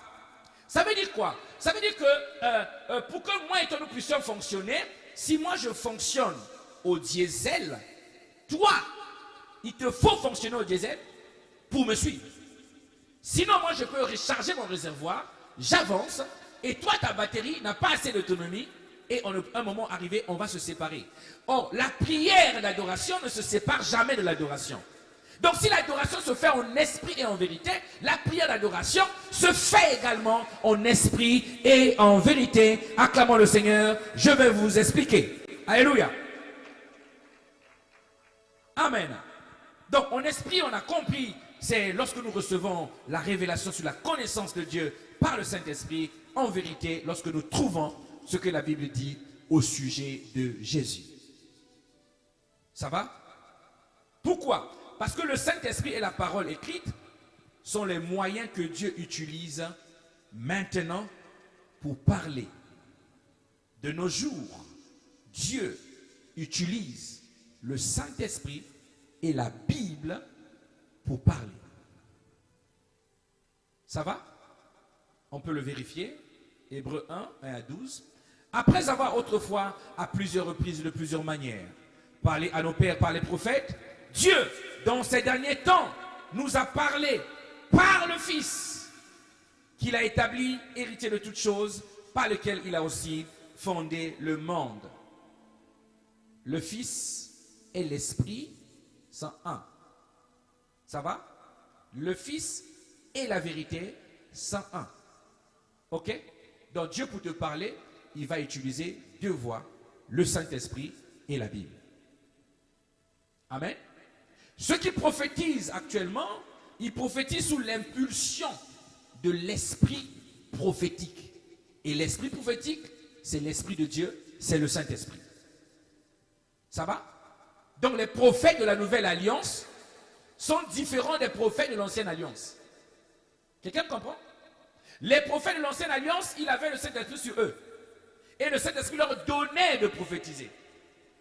Ça veut dire quoi? Ça veut dire que pour que moi et toi nous puissions fonctionner, si moi je fonctionne au diesel, toi, il te faut fonctionner au diesel pour me suivre. Sinon, moi, je peux recharger mon réservoir, j'avance, et toi, ta batterie n'a pas assez d'autonomie, et à un moment arrivé, on va se séparer. Or, la prière d'adoration ne se sépare jamais de l'adoration. Donc, si l'adoration se fait en esprit et en vérité, la prière d'adoration se fait également en esprit et en vérité. Acclamons le Seigneur, je vais vous expliquer. Alléluia. Amen. Donc, en esprit, on a compris, c'est lorsque nous recevons la révélation sur la connaissance de Dieu par le Saint-Esprit, en vérité, lorsque nous trouvons ce que la Bible dit au sujet de Jésus. Ça va? Pourquoi? Parce que le Saint-Esprit et la parole écrite sont les moyens que Dieu utilise maintenant pour parler. De nos jours, Dieu utilise le Saint-Esprit et la Bible pour parler. Ça va? On peut le vérifier. Hébreux 1, 1 à 12. Après avoir autrefois, à plusieurs reprises, de plusieurs manières, parlé à nos pères par les prophètes, Dieu, dans ces derniers temps, nous a parlé par le Fils, qu'il a établi, héritier de toutes choses, par lequel il a aussi fondé le monde. Le Fils et l'Esprit sont un. Ça va? Le Fils et la vérité sont un. Ok? Donc Dieu, pour te parler, il va utiliser deux voix, le Saint-Esprit et la Bible. Amen. Ceux qui prophétisent actuellement, ils prophétisent sous l'impulsion de l'esprit prophétique. Et l'esprit prophétique, c'est l'Esprit de Dieu, c'est le Saint-Esprit. Ça va? Donc les prophètes de la Nouvelle Alliance sont différents des prophètes de l'Ancienne Alliance. Quelqu'un comprend? Les prophètes de l'Ancienne Alliance, ils avaient le Saint-Esprit sur eux. Et le Saint-Esprit leur donnait de prophétiser.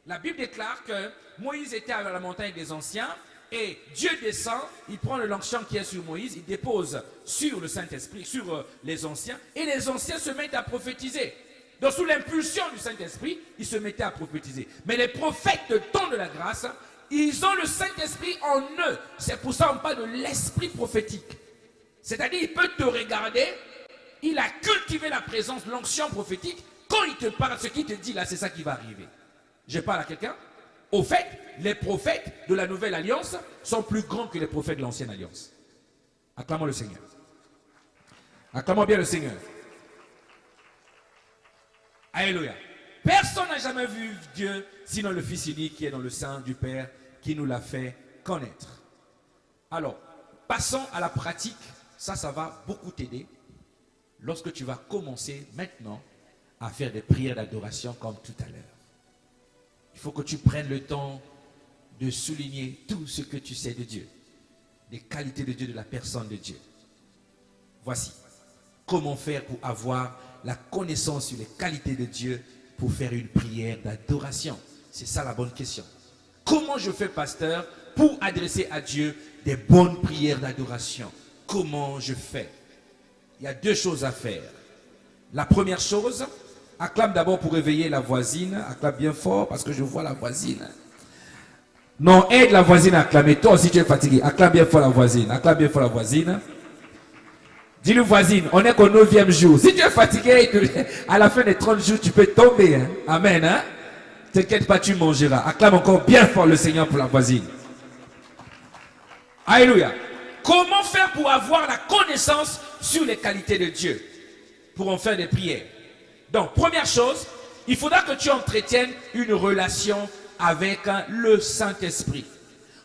La Bible déclare que Moïse était à la montagne des anciens et Dieu descend, il prend le l'onction qui est sur Moïse, il dépose sur le Saint-Esprit, sur les anciens, et les anciens se mettent à prophétiser. Donc sous l'impulsion du Saint-Esprit, ils se mettaient à prophétiser. Mais les prophètes de temps de la grâce, ils ont le Saint-Esprit en eux. C'est pour ça qu'on parle de l'esprit prophétique. C'est-à-dire, il peut te regarder, il a cultivé la présence, l'onction prophétique. Quand il te parle, ce qu'il te dit là, c'est ça qui va arriver. Je parle à quelqu'un. Au fait, les prophètes de la Nouvelle Alliance sont plus grands que les prophètes de l'Ancienne Alliance. Acclamons le Seigneur. Acclamons bien le Seigneur. Alléluia. Personne n'a jamais vu Dieu, sinon le Fils unique qui est dans le sein du Père, qui nous l'a fait connaître. Alors, passons à la pratique. Ça va beaucoup t'aider lorsque tu vas commencer maintenant à faire des prières d'adoration comme tout à l'heure. Il faut que tu prennes le temps de souligner tout ce que tu sais de Dieu. des qualités de Dieu, de la personne de Dieu. Voici comment faire pour avoir la connaissance sur les qualités de Dieu pour faire une prière d'adoration. C'est ça la bonne question. Comment je fais, pasteur, pour adresser à Dieu des bonnes prières d'adoration? Comment je fais? Il y a 2 choses à faire. La première chose, acclame d'abord pour réveiller la voisine. Acclame bien fort parce que je vois la voisine. Non, aide la voisine à acclamer. Toi aussi tu es fatigué. Acclame bien fort la voisine. Acclame bien fort la voisine. Dis-le voisine, on est qu'au 9e jour. Si tu es fatigué, à la fin des 30 jours, tu peux tomber. Hein? Amen. Hein? T'inquiète pas, tu mangeras. Acclame encore bien fort le Seigneur pour la voisine. Alléluia. Comment faire pour avoir la connaissance sur les qualités de Dieu? Pour en faire des prières. Donc, première chose, il faudra que tu entretiennes une relation avec le Saint-Esprit.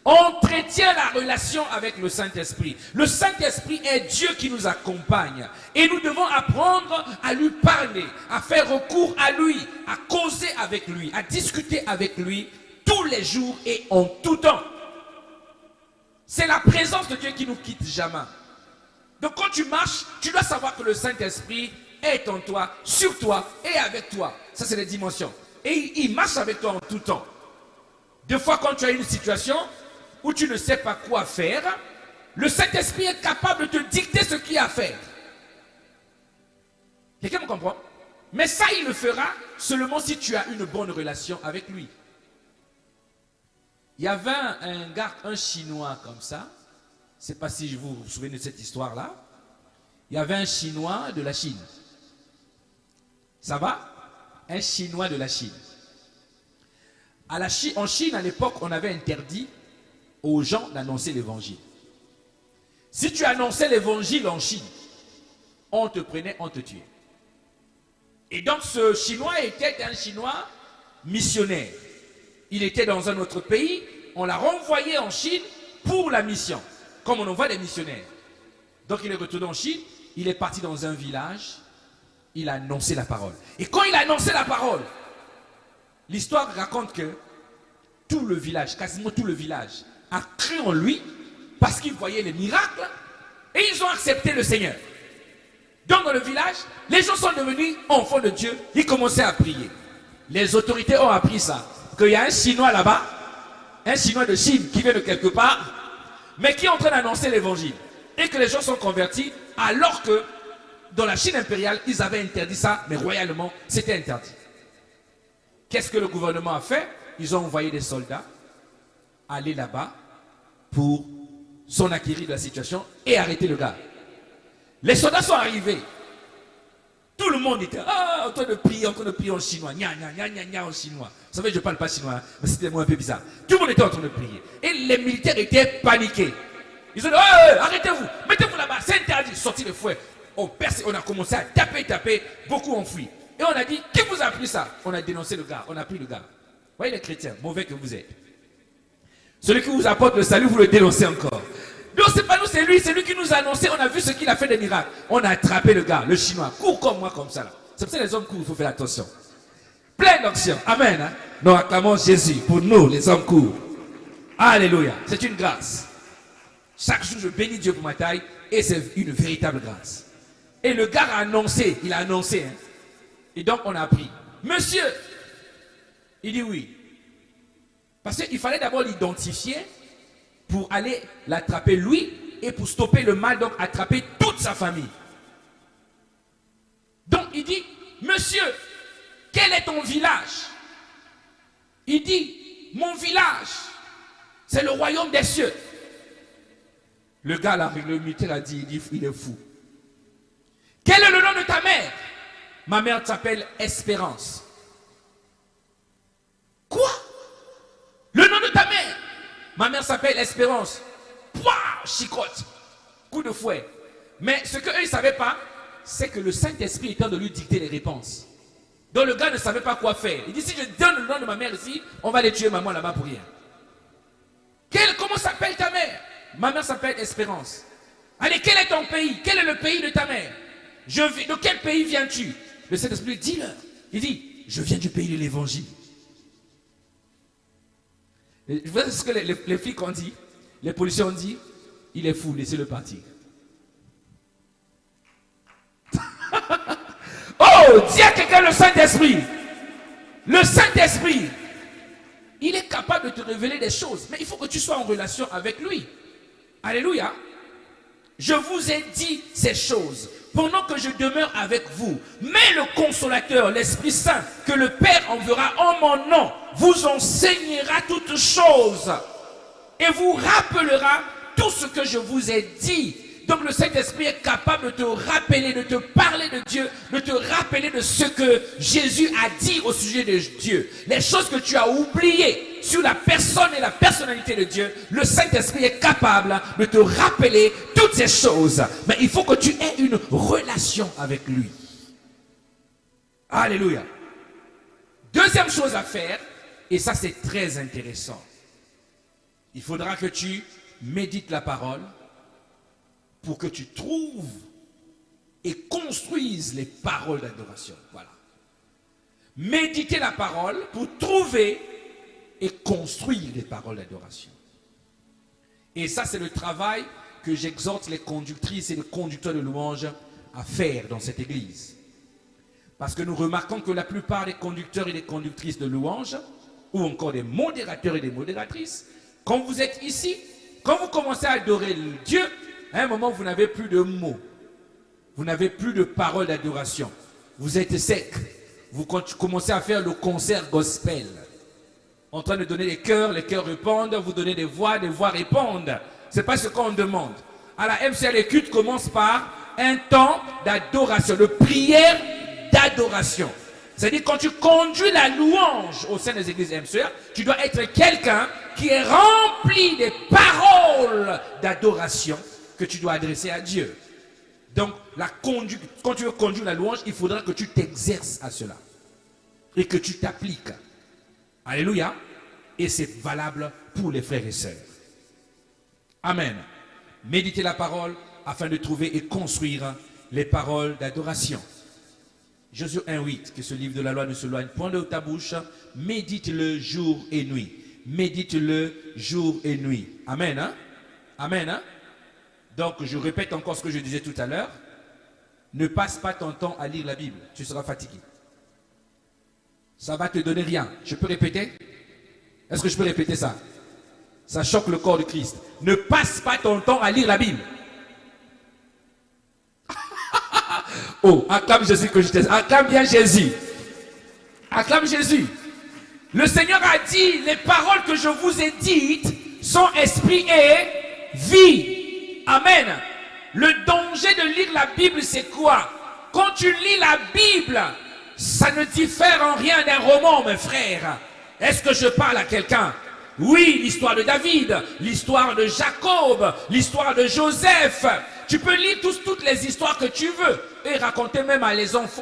Entretient la relation avec le Saint-Esprit. Le Saint-Esprit est Dieu qui nous accompagne. Et nous devons apprendre à lui parler, à faire recours à lui, à causer avec lui, à discuter avec lui tous les jours et en tout temps. C'est la présence de Dieu qui nous quitte jamais. Donc quand tu marches, tu dois savoir que le Saint-Esprit est en toi, sur toi et avec toi. Ça, c'est les dimensions. Et il marche avec toi en tout temps. Des fois, quand tu as une situation où tu ne sais pas quoi faire, le Saint-Esprit est capable de te dicter ce qu'il y a à faire. Quelqu'un me comprend? Mais ça, il le fera seulement si tu as une bonne relation avec lui. Il y avait un gars, un Chinois comme ça. Je ne sais pas si vous vous souvenez de cette histoire-là. Il y avait un Chinois de la Chine. Ça va? Un Chinois de la Chine. En Chine, à l'époque, on avait interdit aux gens d'annoncer l'évangile. Si tu annonçais l'évangile en Chine, on te prenait, on te tuait. Et donc ce Chinois était un Chinois missionnaire. Il était dans un autre pays, on l'a renvoyé en Chine pour la mission, comme on envoie des missionnaires. Donc il est retourné en Chine, il est parti dans un village, il a annoncé la parole. Et quand il a annoncé la parole, l'histoire raconte que tout le village, quasiment tout le village, a cru en lui parce qu'ils voyaient les miracles et ils ont accepté le Seigneur. Donc dans le village, les gens sont devenus enfants de Dieu, ils commençaient à prier. Les autorités ont appris ça, qu'il y a un Chinois là-bas, un Chinois de Chine qui vient de quelque part, mais qui est en train d'annoncer l'évangile. Et que les gens sont convertis alors que dans la Chine impériale, ils avaient interdit ça, mais royalement, c'était interdit. Qu'est-ce que le gouvernement a fait? Ils ont envoyé des soldats aller là-bas pour s'en acquérir de la situation et arrêter le gars. Les soldats sont arrivés. Tout le monde était en train de prier en chinois. Nya, nya, nya, nya, nya en chinois. Vous savez, je ne parle pas chinois, hein, mais c'était moi un peu bizarre. Tout le monde était en train de prier. Et les militaires étaient paniqués. Ils ont dit, arrêtez-vous, mettez-vous là-bas, c'est interdit. Sorti le fouet. On a commencé à taper, beaucoup ont fui. Et on a dit, qui vous a appris ça? On a dénoncé le gars, on a pris le gars. Voyez les chrétiens, mauvais que vous êtes. Celui qui vous apporte le salut, vous le dénoncez encore. Non, c'est pas nous, c'est lui qui nous a annoncé, on a vu ce qu'il a fait des miracles. On a attrapé le gars, le Chinois, court comme moi, comme ça. Là. C'est pour ça que les hommes courent, il faut faire attention. Plein d'action, amen. Hein? Nous acclamons Jésus, pour nous, les hommes courent. Alléluia, c'est une grâce. Chaque jour, je bénis Dieu pour ma taille, et c'est une véritable grâce. Et le gars a annoncé, il a annoncé. Hein? Et donc, on a appris. Monsieur, il dit oui. Parce qu'il fallait d'abord l'identifier pour aller l'attraper lui et pour stopper le mal, donc attraper toute sa famille. Donc il dit, monsieur, quel est ton village? Il dit, mon village, c'est le royaume des cieux. Le gars là, le militaire a dit, il est fou. Quel est le nom de ta mère? Ma mère s'appelle Espérance. Quoi? Le nom de ta mère? Ma mère s'appelle Espérance. Pouah, chicote. Coup de fouet. Mais ce qu'eux, ils ne savaient pas, c'est que le Saint-Esprit était de lui dicter les réponses. Donc le gars ne savait pas quoi faire. Il dit, si je donne le nom de ma mère ici, on va les tuer maman là-bas pour rien. Comment s'appelle ta mère? Ma mère s'appelle Espérance. Allez, quel est ton pays? Quel est le pays de ta mère? De quel pays viens-tu? Le Saint-Esprit dit-leur. Il dit, je viens du pays de l'Évangile. Vous voyez ce que les flics ont dit, les policiers ont dit? Il est fou, laissez-le partir. Oh, dis à quelqu'un le Saint-Esprit. Le Saint-Esprit, il est capable de te révéler des choses. Mais il faut que tu sois en relation avec lui. Alléluia. Je vous ai dit ces choses pendant que je demeure avec vous. Mais le consolateur, l'Esprit Saint, que le Père enverra en mon nom, vous enseignera toutes choses et vous rappellera tout ce que je vous ai dit. Donc le Saint-Esprit est capable de te rappeler, de te parler de Dieu, de te rappeler de ce que Jésus a dit au sujet de Dieu. Les choses que tu as oubliées sur la personne et la personnalité de Dieu, le Saint-Esprit est capable de te rappeler toutes ces choses. Mais il faut que tu aies une relation avec lui. Alléluia. Deuxième chose à faire, et ça c'est très intéressant. Il faudra que tu médites la parole pour que tu trouves et construises les paroles d'adoration. Voilà. Méditer la parole pour trouver et construire les paroles d'adoration. Et ça, c'est le travail que j'exhorte les conductrices et les conducteurs de louanges à faire dans cette église. Parce que nous remarquons que la plupart des conducteurs et des conductrices de louanges, ou encore des modérateurs et des modératrices, quand vous êtes ici, quand vous commencez à adorer Dieu, à un moment, vous n'avez plus de mots. Vous n'avez plus de paroles d'adoration. Vous êtes sec. Vous commencez à faire le concert gospel. En train de donner les cœurs répondent. Vous donnez des voix répondent. Ce n'est pas ce qu'on demande. À la MCA, les cultes commencent par un temps d'adoration, de prière d'adoration. C'est-à-dire quand tu conduis la louange au sein des églises MCA, tu dois être quelqu'un qui est rempli des paroles d'adoration que tu dois adresser à Dieu. Donc, quand tu veux conduire la louange, il faudra que tu t'exerces à cela. Et que tu t'appliques. Alléluia. Et c'est valable pour les frères et sœurs. Amen. Méditez la parole afin de trouver et construire les paroles d'adoration. Josué 1:8, que ce livre de la loi ne se loigne point de ta bouche. Médite-le jour et nuit. Médite-le jour et nuit. Amen. Hein? Amen. Hein? Donc, je répète encore ce que je disais tout à l'heure. Ne passe pas ton temps à lire la Bible. Tu seras fatigué. Ça va te donner rien. Je peux répéter? Est-ce que je peux répéter ça? Ça choque le corps de Christ. Ne passe pas ton temps à lire la Bible. Oh, acclame Jésus que je t'ai. Acclame bien Jésus. Acclame Jésus. Le Seigneur a dit, les paroles que je vous ai dites sont esprit et vie. Amen. Le danger de lire la Bible, c'est quoi? Quand tu lis la Bible, ça ne diffère en rien d'un roman, mes frères. Est-ce que je parle à quelqu'un? Oui, l'histoire de David, l'histoire de Jacob, l'histoire de Joseph. Tu peux lire toutes les histoires que tu veux et raconter même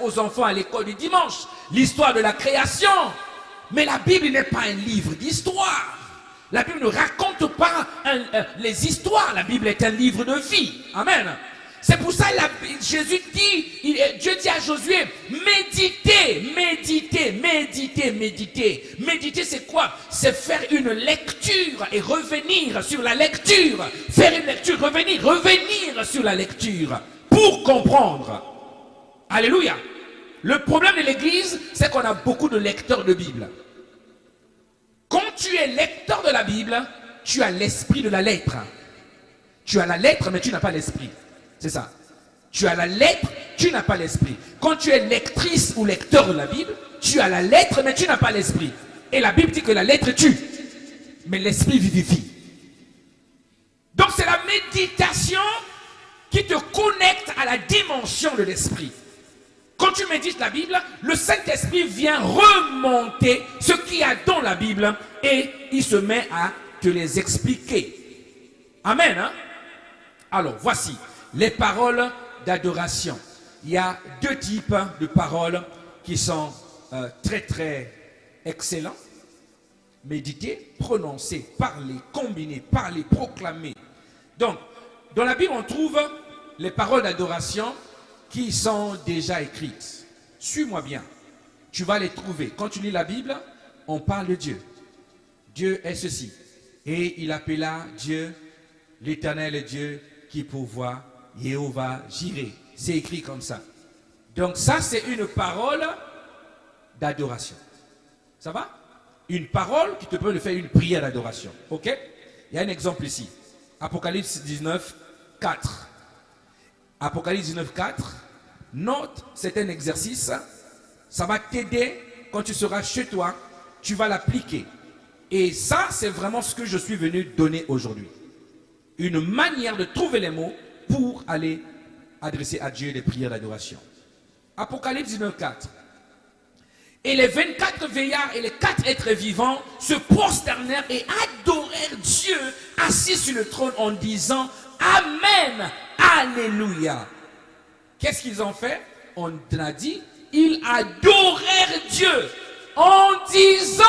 aux enfants à l'école du dimanche l'histoire de la création. Mais la Bible n'est pas un livre d'histoire. La Bible ne raconte pas les histoires. La Bible est un livre de vie. Amen. C'est pour ça que Jésus dit, Dieu dit à Josué, méditez, méditez, méditez, méditez. Méditer, c'est quoi? C'est faire une lecture et revenir sur la lecture. Faire une lecture, revenir sur la lecture pour comprendre. Alléluia. Le problème de l'église, c'est qu'on a beaucoup de lecteurs de Bible. Quand tu es lecteur de la Bible, tu as l'esprit de la lettre. Tu as la lettre, mais tu n'as pas l'esprit. C'est ça. Tu as la lettre, tu n'as pas l'esprit. Quand tu es lectrice ou lecteur de la Bible, tu as la lettre, mais tu n'as pas l'esprit. Et la Bible dit que la lettre tue, mais l'esprit vivifie. Donc c'est la méditation qui te connecte à la dimension de l'esprit. Quand tu médites la Bible, le Saint-Esprit vient remonter ce qu'il y a dans la Bible et il se met à te les expliquer. Amen. Hein? Alors, voici les paroles d'adoration. Il y a deux types de paroles qui sont très très excellents. Méditer, prononcer, parler, combiner, parler, proclamer. Donc, dans la Bible, on trouve les paroles d'adoration qui sont déjà écrites. Suis-moi bien. Tu vas les trouver. Quand tu lis la Bible, on parle de Dieu. Dieu est ceci. Et il appela Dieu L'Éternel est Dieu qui pourvoit, Jéhovah Jireh. C'est écrit comme ça. Donc ça, c'est une parole d'adoration. Ça va? Une parole qui te peut faire une prière d'adoration. Ok? Il y a un exemple ici. Apocalypse 19, 4. Apocalypse 19, 4. Note, c'est un exercice. Ça va t'aider quand tu seras chez toi. Tu vas l'appliquer. Et ça, c'est vraiment ce que je suis venu donner aujourd'hui. Une manière de trouver les mots pour aller adresser à Dieu des prières d'adoration. Apocalypse 19, 4. Et les 24 veillards et les 4 êtres vivants se prosternèrent et adorèrent Dieu assis sur le trône en disant Amen, Alléluia. Qu'est-ce qu'ils ont fait? On a dit, ils adorèrent Dieu en disant.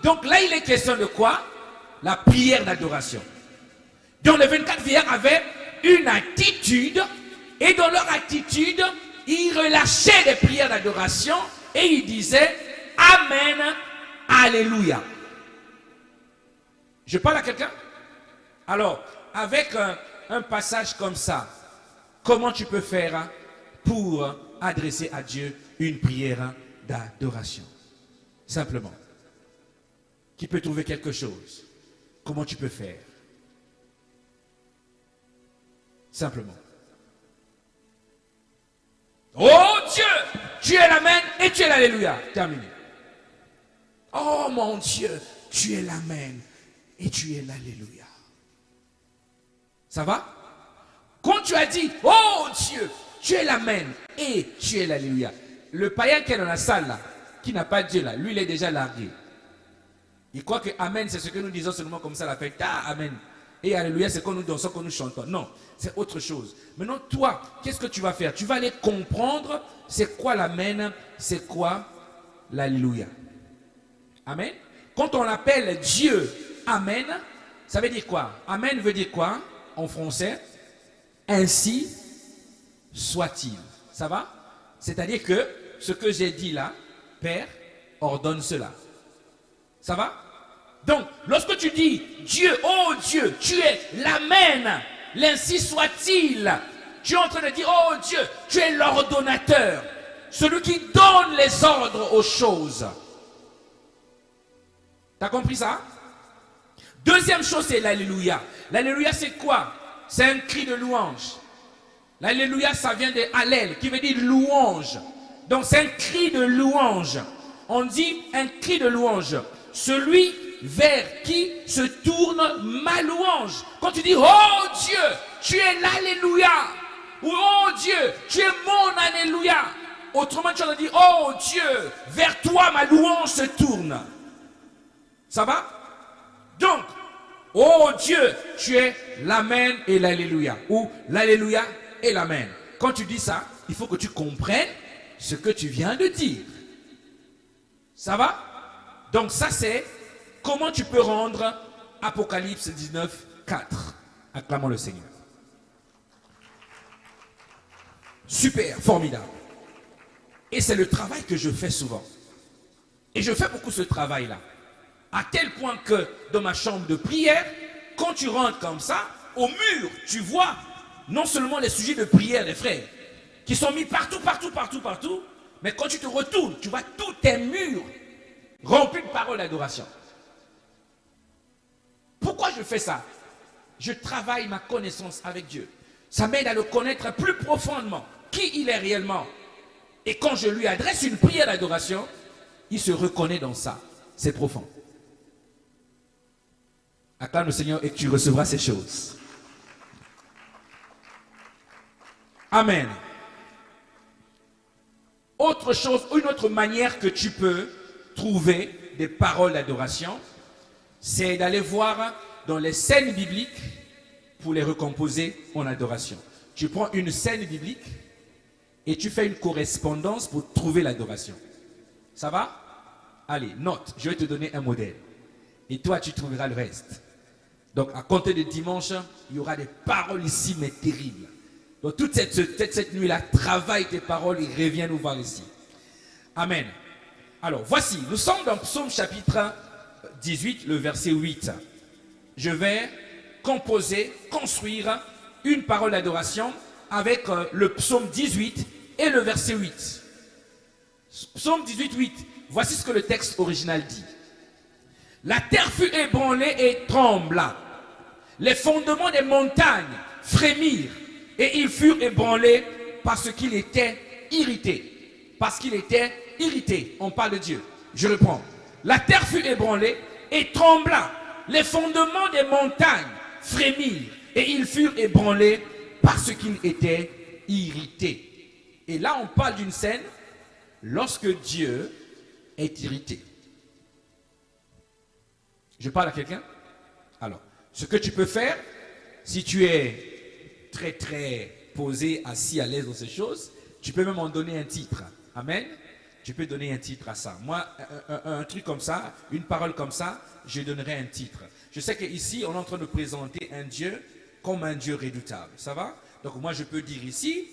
Donc là, il est question de quoi? La prière d'adoration. Donc les 24 veillards avaient une attitude et dans leur attitude, ils relâchaient des prières d'adoration et ils disaient Amen, Alléluia. Je parle à quelqu'un? Alors, avec un passage comme ça, comment tu peux faire pour adresser à Dieu une prière d'adoration? Simplement. Qui peut trouver quelque chose? Comment tu peux faire? Simplement. Oh Dieu, tu es l'Amen et tu es l'Alléluia. Terminé. Oh mon Dieu, tu es l'Amen et tu es l'Alléluia. Ça va? Quand tu as dit, oh Dieu, tu es l'Amen et tu es l'Alléluia. Le païen qui est dans la salle là, qui n'a pas Dieu là, lui il est déjà largué. Il croit que Amen c'est ce que nous disons seulement comme ça la fête. Ah Amen. Et Alléluia c'est quand nous dansons, quand nous chantons. Non, c'est autre chose. Maintenant toi, qu'est-ce que tu vas faire? Tu vas aller comprendre c'est quoi l'Amen, c'est quoi l'Alléluia. Amen. Quand on appelle Dieu Amen, ça veut dire quoi? Amen veut dire quoi en français? Ainsi soit-il. Ça va? C'est-à-dire que ce que j'ai dit là, Père, ordonne cela. Ça va? Donc, lorsque tu dis Dieu, oh Dieu, tu es l'Amen, l'ainsi soit-il, tu es en train de dire, oh Dieu, tu es l'ordonnateur, celui qui donne les ordres aux choses. T'as compris ça? Deuxième chose, c'est l'Alléluia. L'Alléluia, c'est quoi? C'est un cri de louange. L'Alléluia, ça vient de Hallel, qui veut dire louange. Donc, c'est un cri de louange. On dit un cri de louange. Celui vers qui se tourne ma louange. Quand tu dis, oh Dieu, tu es l'Alléluia. Ou oh Dieu, tu es mon Alléluia. Autrement, tu as dit, oh Dieu, vers toi ma louange se tourne. Ça va? Donc, oh Dieu, tu es l'Amen et l'Alléluia. Ou l'Alléluia et l'Amen. Quand tu dis ça, il faut que tu comprennes ce que tu viens de dire. Ça va? Donc ça c'est comment tu peux rendre Apocalypse 19, 4. Acclamons le Seigneur. Super, formidable. Et c'est le travail que je fais souvent. Et je fais beaucoup ce travail-là. À tel point que dans ma chambre de prière, quand tu rentres comme ça, au mur, tu vois non seulement les sujets de prière des frères, qui sont mis partout, mais quand tu te retournes, tu vois tous tes murs remplis de paroles d'adoration. Pourquoi je fais ça? Je travaille ma connaissance avec Dieu. Ça m'aide à le connaître plus profondément, qui il est réellement. Et quand je lui adresse une prière d'adoration, il se reconnaît dans ça. C'est profond. Acclame le Seigneur et tu recevras ces choses. Amen. Autre chose, une autre manière que tu peux trouver des paroles d'adoration, c'est d'aller voir dans les scènes bibliques pour les recomposer en adoration. Tu prends une scène biblique et tu fais une correspondance pour trouver l'adoration. Ça va? Allez, note, je vais te donner un modèle. Et toi, tu trouveras le reste. Donc, à compter de dimanche, il y aura des paroles ici, mais terribles. Donc, toute cette nuit-là, travaille tes paroles et reviens nous voir ici. Amen. Alors, voici, nous sommes dans Psaume chapitre 18, le verset 8. Je vais composer, construire une parole d'adoration avec le psaume 18 et le verset 8. Psaume 18, 8. Voici ce que le texte original dit. La terre fut ébranlée et trembla. Les fondements des montagnes frémirent et ils furent ébranlés parce qu'il était irrité. Parce qu'il était irrité. On parle de Dieu. Je reprends. La terre fut ébranlée et trembla. Les fondements des montagnes frémirent et ils furent ébranlés parce qu'il était irrité. Et là, on parle d'une scène lorsque Dieu est irrité. Je parle à quelqu'un? Alors, ce que tu peux faire, si tu es très très posé, assis, à l'aise dans ces choses, tu peux même en donner un titre. Amen. Tu peux donner un titre à ça. Moi, un truc comme ça, une parole comme ça, je donnerai un titre. Je sais qu'ici, on est en train de présenter un Dieu comme un Dieu redoutable. Ça va? Donc moi, je peux dire ici,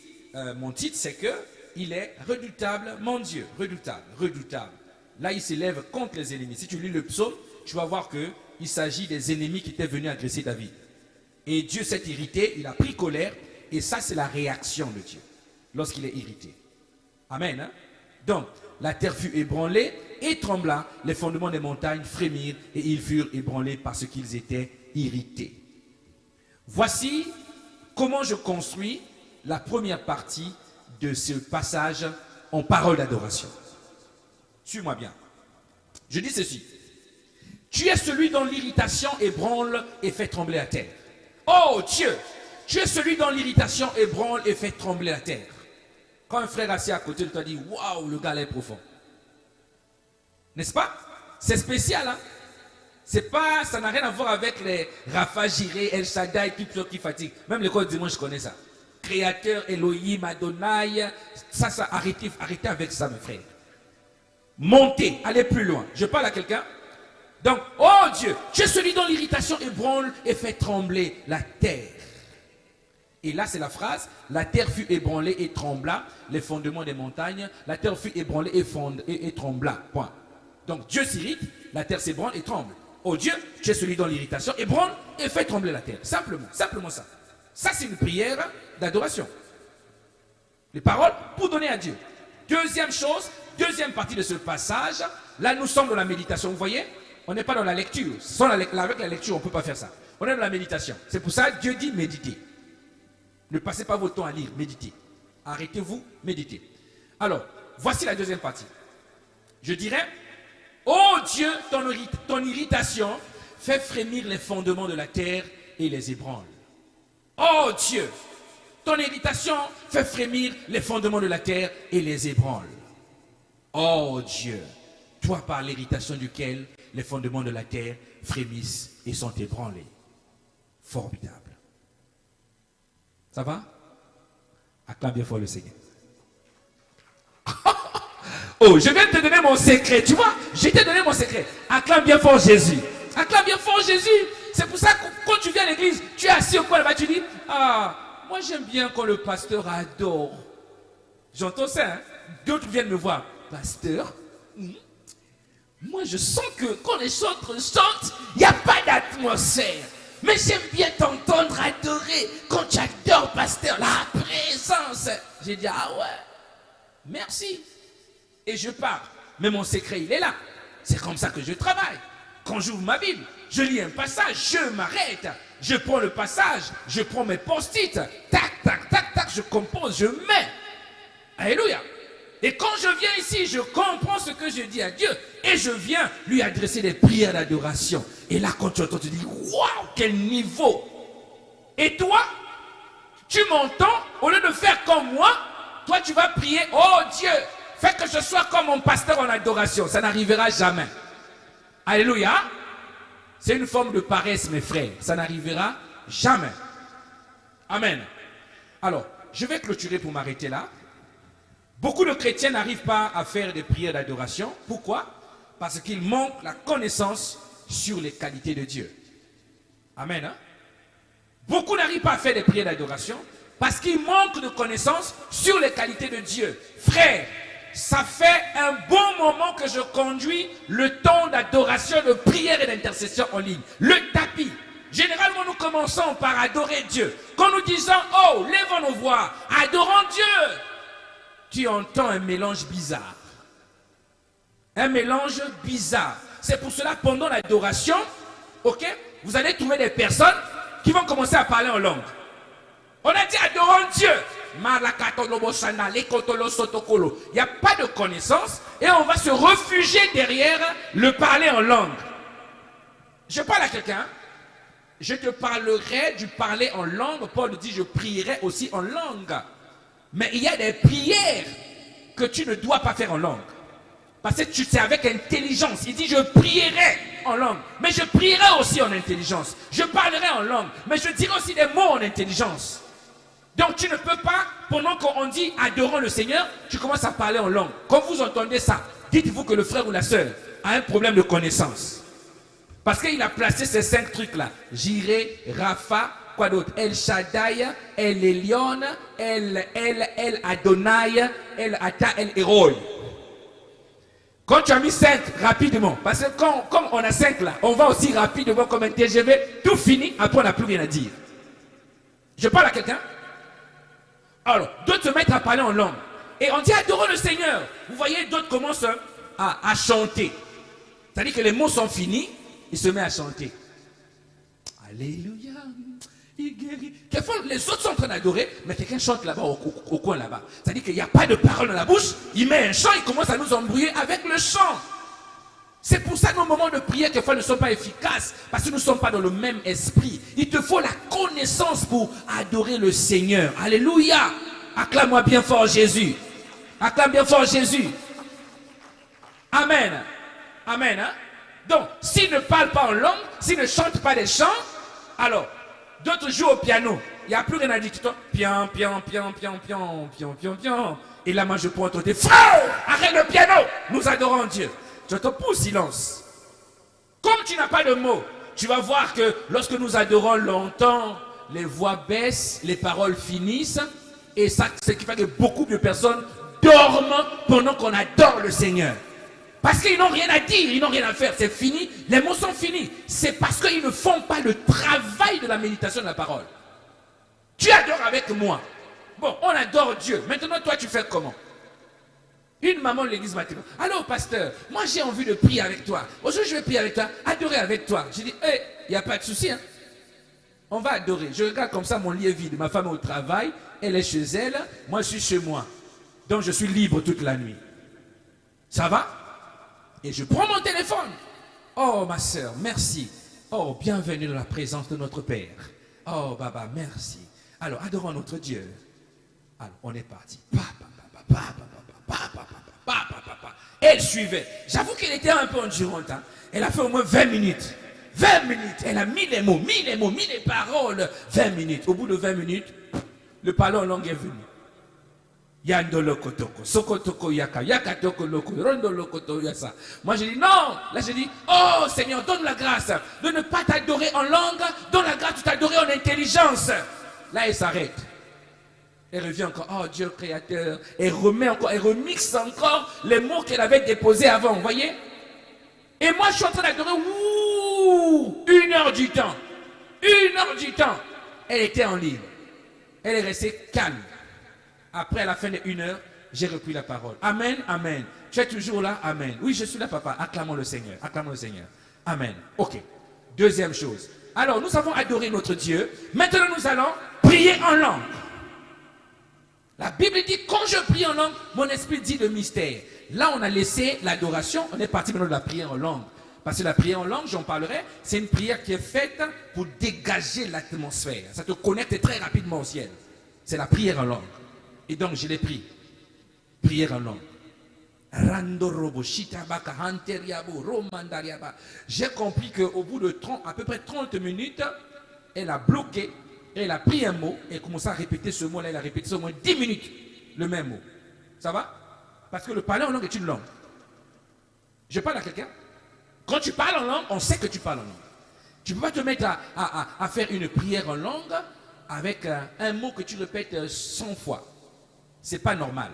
mon titre, c'est que il est redoutable, mon Dieu. Redoutable, redoutable. Là, il s'élève contre les ennemis. Si tu lis le psaume, tu vas voir qu'il s'agit des ennemis qui étaient venus agresser David. Et Dieu s'est irrité, il a pris colère, et ça, c'est la réaction de Dieu lorsqu'il est irrité. Amen. Hein? Donc, la terre fut ébranlée et trembla, les fondements des montagnes frémirent et ils furent ébranlés parce qu'ils étaient irrités. Voici comment je construis la première partie de ce passage en parole d'adoration. Suis-moi bien. Je dis ceci. Tu es celui dont l'irritation ébranle et fait trembler la terre. Oh Dieu, tu es celui dont l'irritation ébranle et fait trembler la terre. Quand un frère assis à côté de toi dit, waouh, le gars là est profond. N'est-ce pas? C'est spécial, hein? C'est pas, ça n'a rien à voir avec les Rafa Jiré, El Shaddai, tout ce qui fatigue. Même l'école du dimanche, je connais ça. Créateur, Elohim, Adonai, ça, arrêtez avec ça, mes frères. Montez, allez plus loin. Je parle à quelqu'un. Donc, oh Dieu, tu es celui dont l'irritation ébranle et fait trembler la terre. Et là, c'est la phrase, la terre fut ébranlée et trembla, les fondements des montagnes, la terre fut ébranlée et trembla. Point. Donc, Dieu s'irrite, la terre s'ébranle et tremble. Oh Dieu, tu es celui dont l'irritation ébranle et fait trembler la terre. Simplement, simplement ça. Ça, c'est une prière d'adoration. Les paroles pour donner à Dieu. Deuxième chose, deuxième partie de ce passage, là, nous sommes dans la méditation, vous voyez? On n'est pas dans la lecture. Avec la lecture, on ne peut pas faire ça. On est dans la méditation. C'est pour ça que Dieu dit méditez. Ne passez pas votre temps à lire, méditez. Arrêtez-vous, méditez. Alors, voici la deuxième partie. Je dirais, oh Dieu, ton irritation fait frémir les fondements de la terre et les ébranle. Oh Dieu, ton irritation fait frémir les fondements de la terre et les ébranle. Oh Dieu, toi par l'irritation duquel les fondements de la terre frémissent et sont ébranlés. Formidable. Ça va? Acclame bien fort le Seigneur. Oh, je viens de te donner mon secret. Tu vois, je t'ai donné mon secret. Acclame bien fort Jésus. Acclame bien fort Jésus. C'est pour ça que quand tu viens à l'église, tu es assis au coin là-bas, tu dis, ah, moi j'aime bien quand le pasteur adore. J'entends ça, hein? D'autres viennent me voir. Pasteur, moi je sens que quand les chantres chantent, il n'y a pas d'atmosphère. Mais j'aime bien t'entendre adorer. Quand tu adores, pasteur, la présence. J'ai dit, ah ouais, merci. Et je pars. Mais mon secret, il est là. C'est comme ça que je travaille. Quand j'ouvre ma Bible, je lis un passage, je m'arrête. Je prends le passage, je prends mes post-it. Tac, tac, tac, tac, je compose, je mets. Alléluia. Et quand je viens ici, je comprends ce que je dis à Dieu. Et je viens lui adresser des prières d'adoration. Et là, quand tu entends, tu dis, waouh, quel niveau. Et toi, tu m'entends, au lieu de faire comme moi, toi, tu vas prier, oh Dieu, fais que je sois comme mon pasteur en adoration. Ça n'arrivera jamais. Alléluia. C'est une forme de paresse, mes frères. Ça n'arrivera jamais. Amen. Alors, je vais clôturer pour m'arrêter là. Beaucoup de chrétiens n'arrivent pas à faire des prières d'adoration. Pourquoi? Parce qu'ils manquent la connaissance sur les qualités de Dieu. Amen. Hein? Beaucoup n'arrivent pas à faire des prières d'adoration parce qu'ils manquent de connaissance sur les qualités de Dieu. Frère, ça fait un bon moment que je conduis le temps d'adoration, de prière et d'intercession en ligne. Le tapis. Généralement, nous commençons par adorer Dieu. Quand nous disons, oh, lèvons nos voix, adorons Dieu, tu entends un mélange bizarre. Un mélange bizarre. C'est pour cela, pendant l'adoration, ok, vous allez trouver des personnes qui vont commencer à parler en langue. On a dit adorons Dieu. Il n'y a pas de connaissance et on va se réfugier derrière le parler en langue. Je parle à quelqu'un, je te parlerai du parler en langue. Paul dit je prierai aussi en langue. Mais il y a des prières que tu ne dois pas faire en langue. Parce que c'est avec intelligence. Il dit je prierai en langue. Mais je prierai aussi en intelligence. Je parlerai en langue. Mais je dirai aussi des mots en intelligence. Donc tu ne peux pas, pendant qu'on dit adorons le Seigneur, tu commences à parler en langue. Quand vous entendez ça, dites-vous que le frère ou la sœur a un problème de connaissance. Parce qu'il a placé ces 5 trucs-là. Jireh, Rapha, quoi d'autre? El Shaddai, El Elyon, El Adonai, El Ata, El Eroi. Quand tu as mis 5 rapidement, parce que comme on a 5 là, on va aussi rapidement comme un TGV, tout fini, après on n'a plus rien à dire. Je parle à quelqu'un. Alors, d'autres se mettent à parler en langue. Et on dit adorons le Seigneur. Vous voyez, d'autres commencent à chanter. C'est-à-dire que les mots sont finis, ils se mettent à chanter. Alléluia. Il guérit. Quelquefois, les autres sont en train d'adorer, mais quelqu'un chante là-bas, au coin là-bas. C'est-à-dire qu'il n'y a pas de parole dans la bouche. Il met un chant, il commence à nous embrouiller avec le chant. C'est pour ça que nos moments de prière, quelquefois, ne sont pas efficaces. Parce que nous ne sommes pas dans le même esprit. Il te faut la connaissance pour adorer le Seigneur. Alléluia. Acclame-moi bien fort Jésus. Acclame bien fort Jésus. Amen. Amen. Hein? Donc, s'il ne parle pas en langue, s'il ne chante pas des chants, alors, d'autres jouent au piano. Il n'y a plus rien à dire. Pian, pian, pian, pian, pian, pian, pian, pian. Et là, moi, je prends entendre des frères, arrête le piano. Nous adorons Dieu. Je te pousse silence. Comme tu n'as pas de mots, tu vas voir que lorsque nous adorons longtemps, les voix baissent, les paroles finissent. Et ça, c'est ce qui fait que beaucoup de personnes dorment pendant qu'on adore le Seigneur. Parce qu'ils n'ont rien à dire, ils n'ont rien à faire, c'est fini, les mots sont finis. C'est parce qu'ils ne font pas le travail de la méditation de la parole. Tu adores avec moi. Bon, on adore Dieu. Maintenant, toi, tu fais comment? Une maman de l'église m'a dit, allô pasteur, moi j'ai envie de prier avec toi. Aujourd'hui, je vais prier avec toi, adorer avec toi. J'ai dit, il n'y a pas de souci. Hein? On va adorer. Je regarde comme ça, mon lit est vide. Ma femme est au travail, elle est chez elle, moi je suis chez moi. Donc je suis libre toute la nuit. Ça va? Et je prends mon téléphone. Oh, ma soeur, merci. Oh, bienvenue dans la présence de notre Père. Oh, Baba, merci. Alors, adorons notre Dieu. Alors, on est parti. Elle suivait. J'avoue qu'elle était un peu endurante. Hein. Elle a fait au moins 20 minutes. 20 minutes. Elle a mis les mots, mis les paroles. 20 minutes. Au bout de 20 minutes, le parler en langue est venu. Yandolo kotoko, sokotoko yaka, yakatoko loko, rondolo koto yasa. Moi j'ai dit non. Là j'ai dit, oh Seigneur, donne la grâce de ne pas t'adorer en langue, donne la grâce de t'adorer en intelligence. Là elle s'arrête. Elle revient encore, oh Dieu créateur. Elle remet encore, elle remixe encore les mots qu'elle avait déposés avant, vous voyez. Et moi je suis en train d'adorer, 1 heure du temps. 1 heure du temps. Elle était en ligne. Elle est restée calme. Après, à la fin de 1 heure, j'ai repris la parole. Amen, amen. Tu es toujours là? Amen. Oui, je suis là, papa. Acclamons le Seigneur. Acclamons le Seigneur. Amen. Ok. Deuxième chose. Alors, nous avons adoré notre Dieu. Maintenant, nous allons prier en langue. La Bible dit, quand je prie en langue, mon esprit dit le mystère. Là, on a laissé l'adoration. On est parti maintenant de la prière en langue. Parce que la prière en langue, j'en parlerai, c'est une prière qui est faite pour dégager l'atmosphère. Ça te connecte très rapidement au ciel. C'est la prière en langue. Et donc, je l'ai pris. Prière en langue. J'ai compris qu'au bout de à peu près 30 minutes, elle a bloqué, elle a pris un mot, et commencé à répéter ce mot-là, elle a répété ça au moins 10 minutes, le même mot. Ça va? Parce que le parler en langue est une langue. Je parle à quelqu'un. Quand tu parles en langue, on sait que tu parles en langue. Tu ne peux pas te mettre à faire une prière en langue avec un mot que tu répètes 100 fois. C'est pas normal.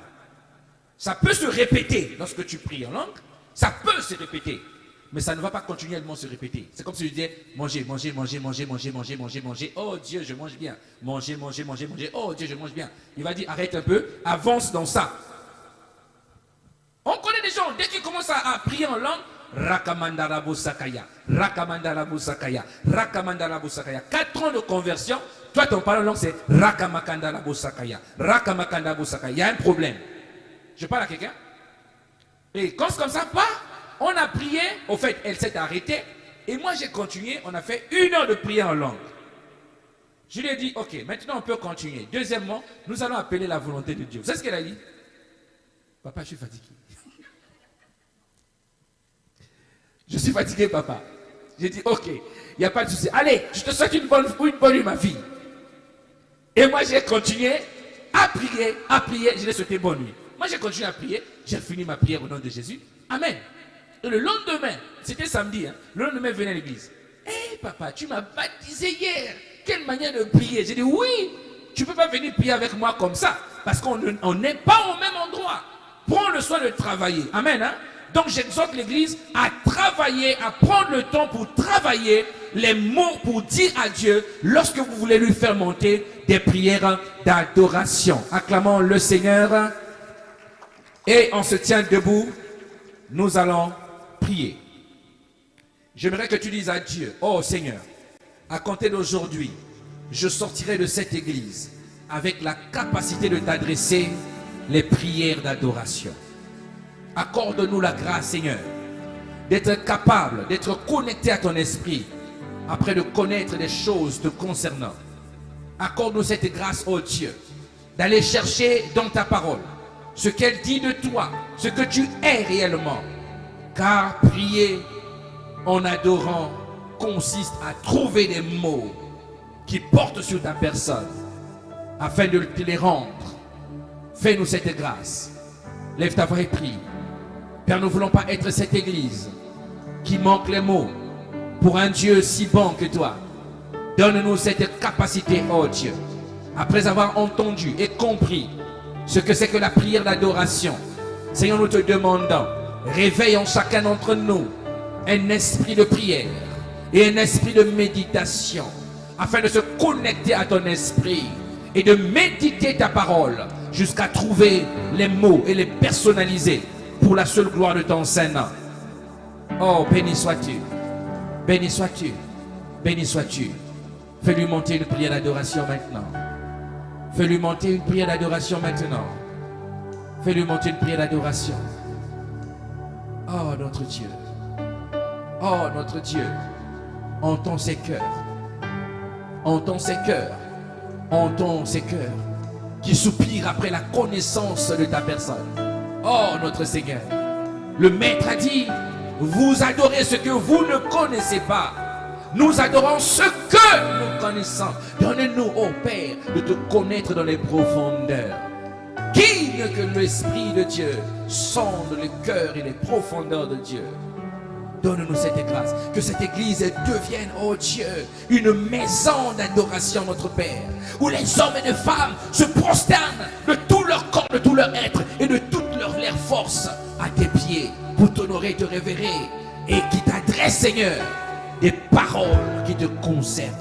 Ça peut se répéter lorsque tu pries en langue. Ça peut se répéter. Mais ça ne va pas continuellement se répéter. C'est comme si je disais, manger, manger, manger, manger, manger, manger, manger, manger. Oh Dieu, je mange bien. Manger, manger, manger, manger. Oh Dieu, je mange bien. Il va dire, arrête un peu, avance dans ça. On connaît des gens, dès qu'ils commencent à prier en langue, Rakamandarabu Sakaya, Rakamandarabu Sakaya, Rakamandarabu Sakaya. 4 ans de conversion, toi ton parole en langue c'est Rakamakandarabu Sakaya, Rakamakandarabu Sakaya. Il y a un problème. Je parle à quelqu'un. Et quand c'est comme ça, on a prié, au fait, elle s'est arrêtée, et moi j'ai continué, on a fait 1 heure de prière en langue. Je lui ai dit, ok, maintenant on peut continuer. Deuxièmement, nous allons appeler la volonté de Dieu. Vous savez ce qu'elle a dit? Papa, je suis fatigué. Je suis fatigué, papa. J'ai dit, ok, il n'y a pas de souci. Allez, je te souhaite une bonne nuit, ma fille. Et moi j'ai continué à prier, je l'ai souhaité bonne nuit. Moi j'ai continué à prier, j'ai fini ma prière au nom de Jésus. Amen. Et le lendemain, c'était samedi, hein, le lendemain, venait à l'église. Hé papa, tu m'as baptisé hier. Quelle manière de prier. J'ai dit oui, tu ne peux pas venir prier avec moi comme ça. Parce qu'on n'est pas au même endroit. Prends le soin de travailler. Amen. Hein? Donc j'exhorte l'église à travailler, à prendre le temps pour travailler les mots pour dire à Dieu lorsque vous voulez lui faire monter des prières d'adoration. Acclamons le Seigneur. Et on se tient debout. Nous allons prier. J'aimerais que tu dises à Dieu, oh Seigneur, à compter d'aujourd'hui, je sortirai de cette église avec la capacité de t'adresser les prières d'adoration. Accorde-nous la grâce, Seigneur, d'être capable, d'être connecté à ton esprit, après de connaître des choses te concernant. Accorde-nous cette grâce, oh Dieu, d'aller chercher dans ta parole ce qu'elle dit de toi, ce que tu es réellement. Car prier en adorant consiste à trouver des mots qui portent sur ta personne afin de te les rendre. Fais-nous cette grâce. Lève ta voix et prie. Père, nous ne voulons pas être cette église qui manque les mots pour un Dieu si bon que toi. Donne-nous cette capacité, oh Dieu, après avoir entendu et compris ce que c'est que la prière d'adoration. Seigneur, nous te demandons, réveille en chacun d'entre nous un esprit de prière et un esprit de méditation afin de se connecter à ton esprit et de méditer ta parole jusqu'à trouver les mots et les personnaliser pour la seule gloire de ton Saint-Nom. Oh, béni sois-tu, béni sois-tu, béni sois-tu. Fais-lui monter une prière d'adoration maintenant. Fais-lui monter une prière d'adoration maintenant. Fais-lui monter une prière d'adoration. Oh, notre Dieu. Oh, notre Dieu. Entends ses cœurs. Entends ses cœurs. Entends ses cœurs qui soupirent après la connaissance de ta personne. Oh, notre Seigneur. Le Maître a dit, vous adorez ce que vous ne connaissez pas. Nous adorons ce que nous connaissons. Donne-nous, ô Père, de te connaître dans les profondeurs. Qui que l'Esprit de Dieu sonde le cœur et les profondeurs de Dieu. Donne-nous cette grâce. Que cette église devienne, oh Dieu, une maison d'adoration, notre Père. Où les hommes et les femmes se prosternent de tout leur corps, de tout leur être et de toute leur force à tes pieds pour t'honorer, te révérer et qui t'adresse, Seigneur, des paroles qui te concernent.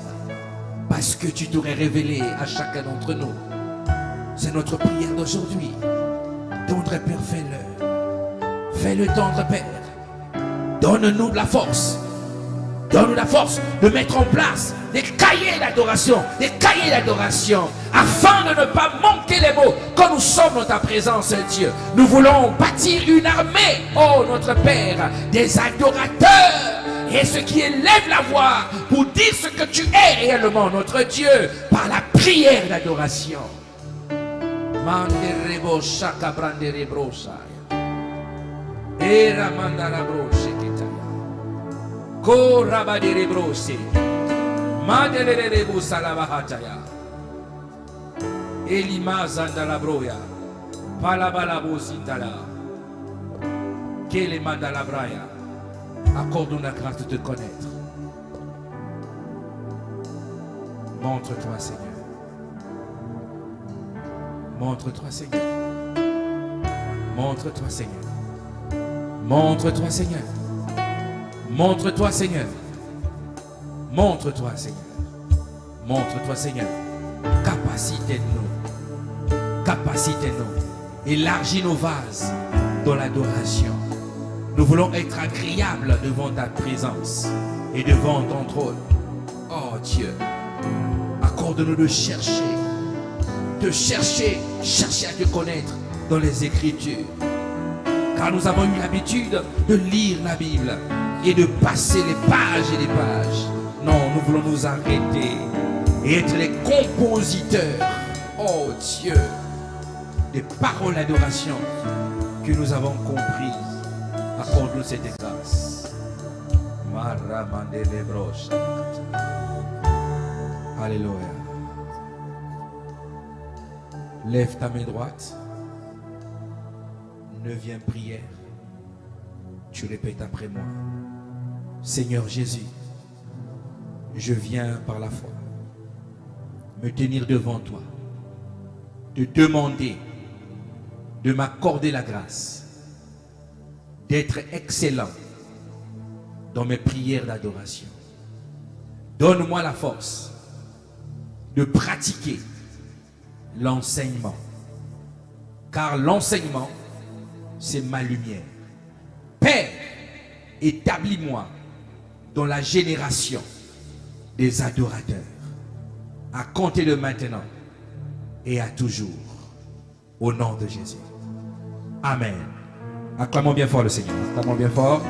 Parce que tu t'aurais révélé à chacun d'entre nous. C'est notre prière d'aujourd'hui. Tendre Père, fais-le. Fais-le, tendre Père. Donne-nous de la force. Donne-nous la force de mettre en place des cahiers d'adoration. Des cahiers d'adoration. Afin de ne pas manquer les mots quand nous sommes dans ta présence, Dieu. Nous voulons bâtir une armée, oh notre Père, des adorateurs. Et ceux qui élèvent la voix pour dire ce que tu es réellement, notre Dieu, par la prière d'adoration. Manderebo shaka branderebo saya. Era mandarabro sheketaya. Ko rabaderebro se. Manderebo salabahataya. Elima zandalabroya. Palabalabo sindala. Kele mandalabraya. Accorde-nous la grâce de te connaître. Montre-toi, Seigneur. Montre-toi, Seigneur. Montre-toi, Seigneur. Montre-toi, Seigneur. Montre-toi, Seigneur. Montre-toi, Seigneur. Montre-toi, Seigneur. Capacite-nous. Capacite-nous. Élargis nos vases dans l'adoration. Nous voulons être agréables devant ta présence et devant ton trône. Oh Dieu, accorde-nous de chercher, chercher à te connaître dans les Écritures. Car nous avons eu l'habitude de lire la Bible et de passer les pages et les pages. Non, nous voulons nous arrêter et être les compositeurs, oh Dieu, des paroles d'adoration que nous avons comprises. Accorde-nous cette grâce. Alléluia. Lève ta main droite. 9e prière. Tu répètes après moi. Seigneur Jésus, je viens par la foi me tenir devant toi, te demander de m'accorder la grâce d'être excellent dans mes prières d'adoration. Donne-moi la force de pratiquer l'enseignement, car l'enseignement, c'est ma lumière. Père, établis-moi dans la génération des adorateurs, à compter de maintenant et à toujours, au nom de Jésus. Amen. Acclamons bien fort le Seigneur. Acclamons bien fort.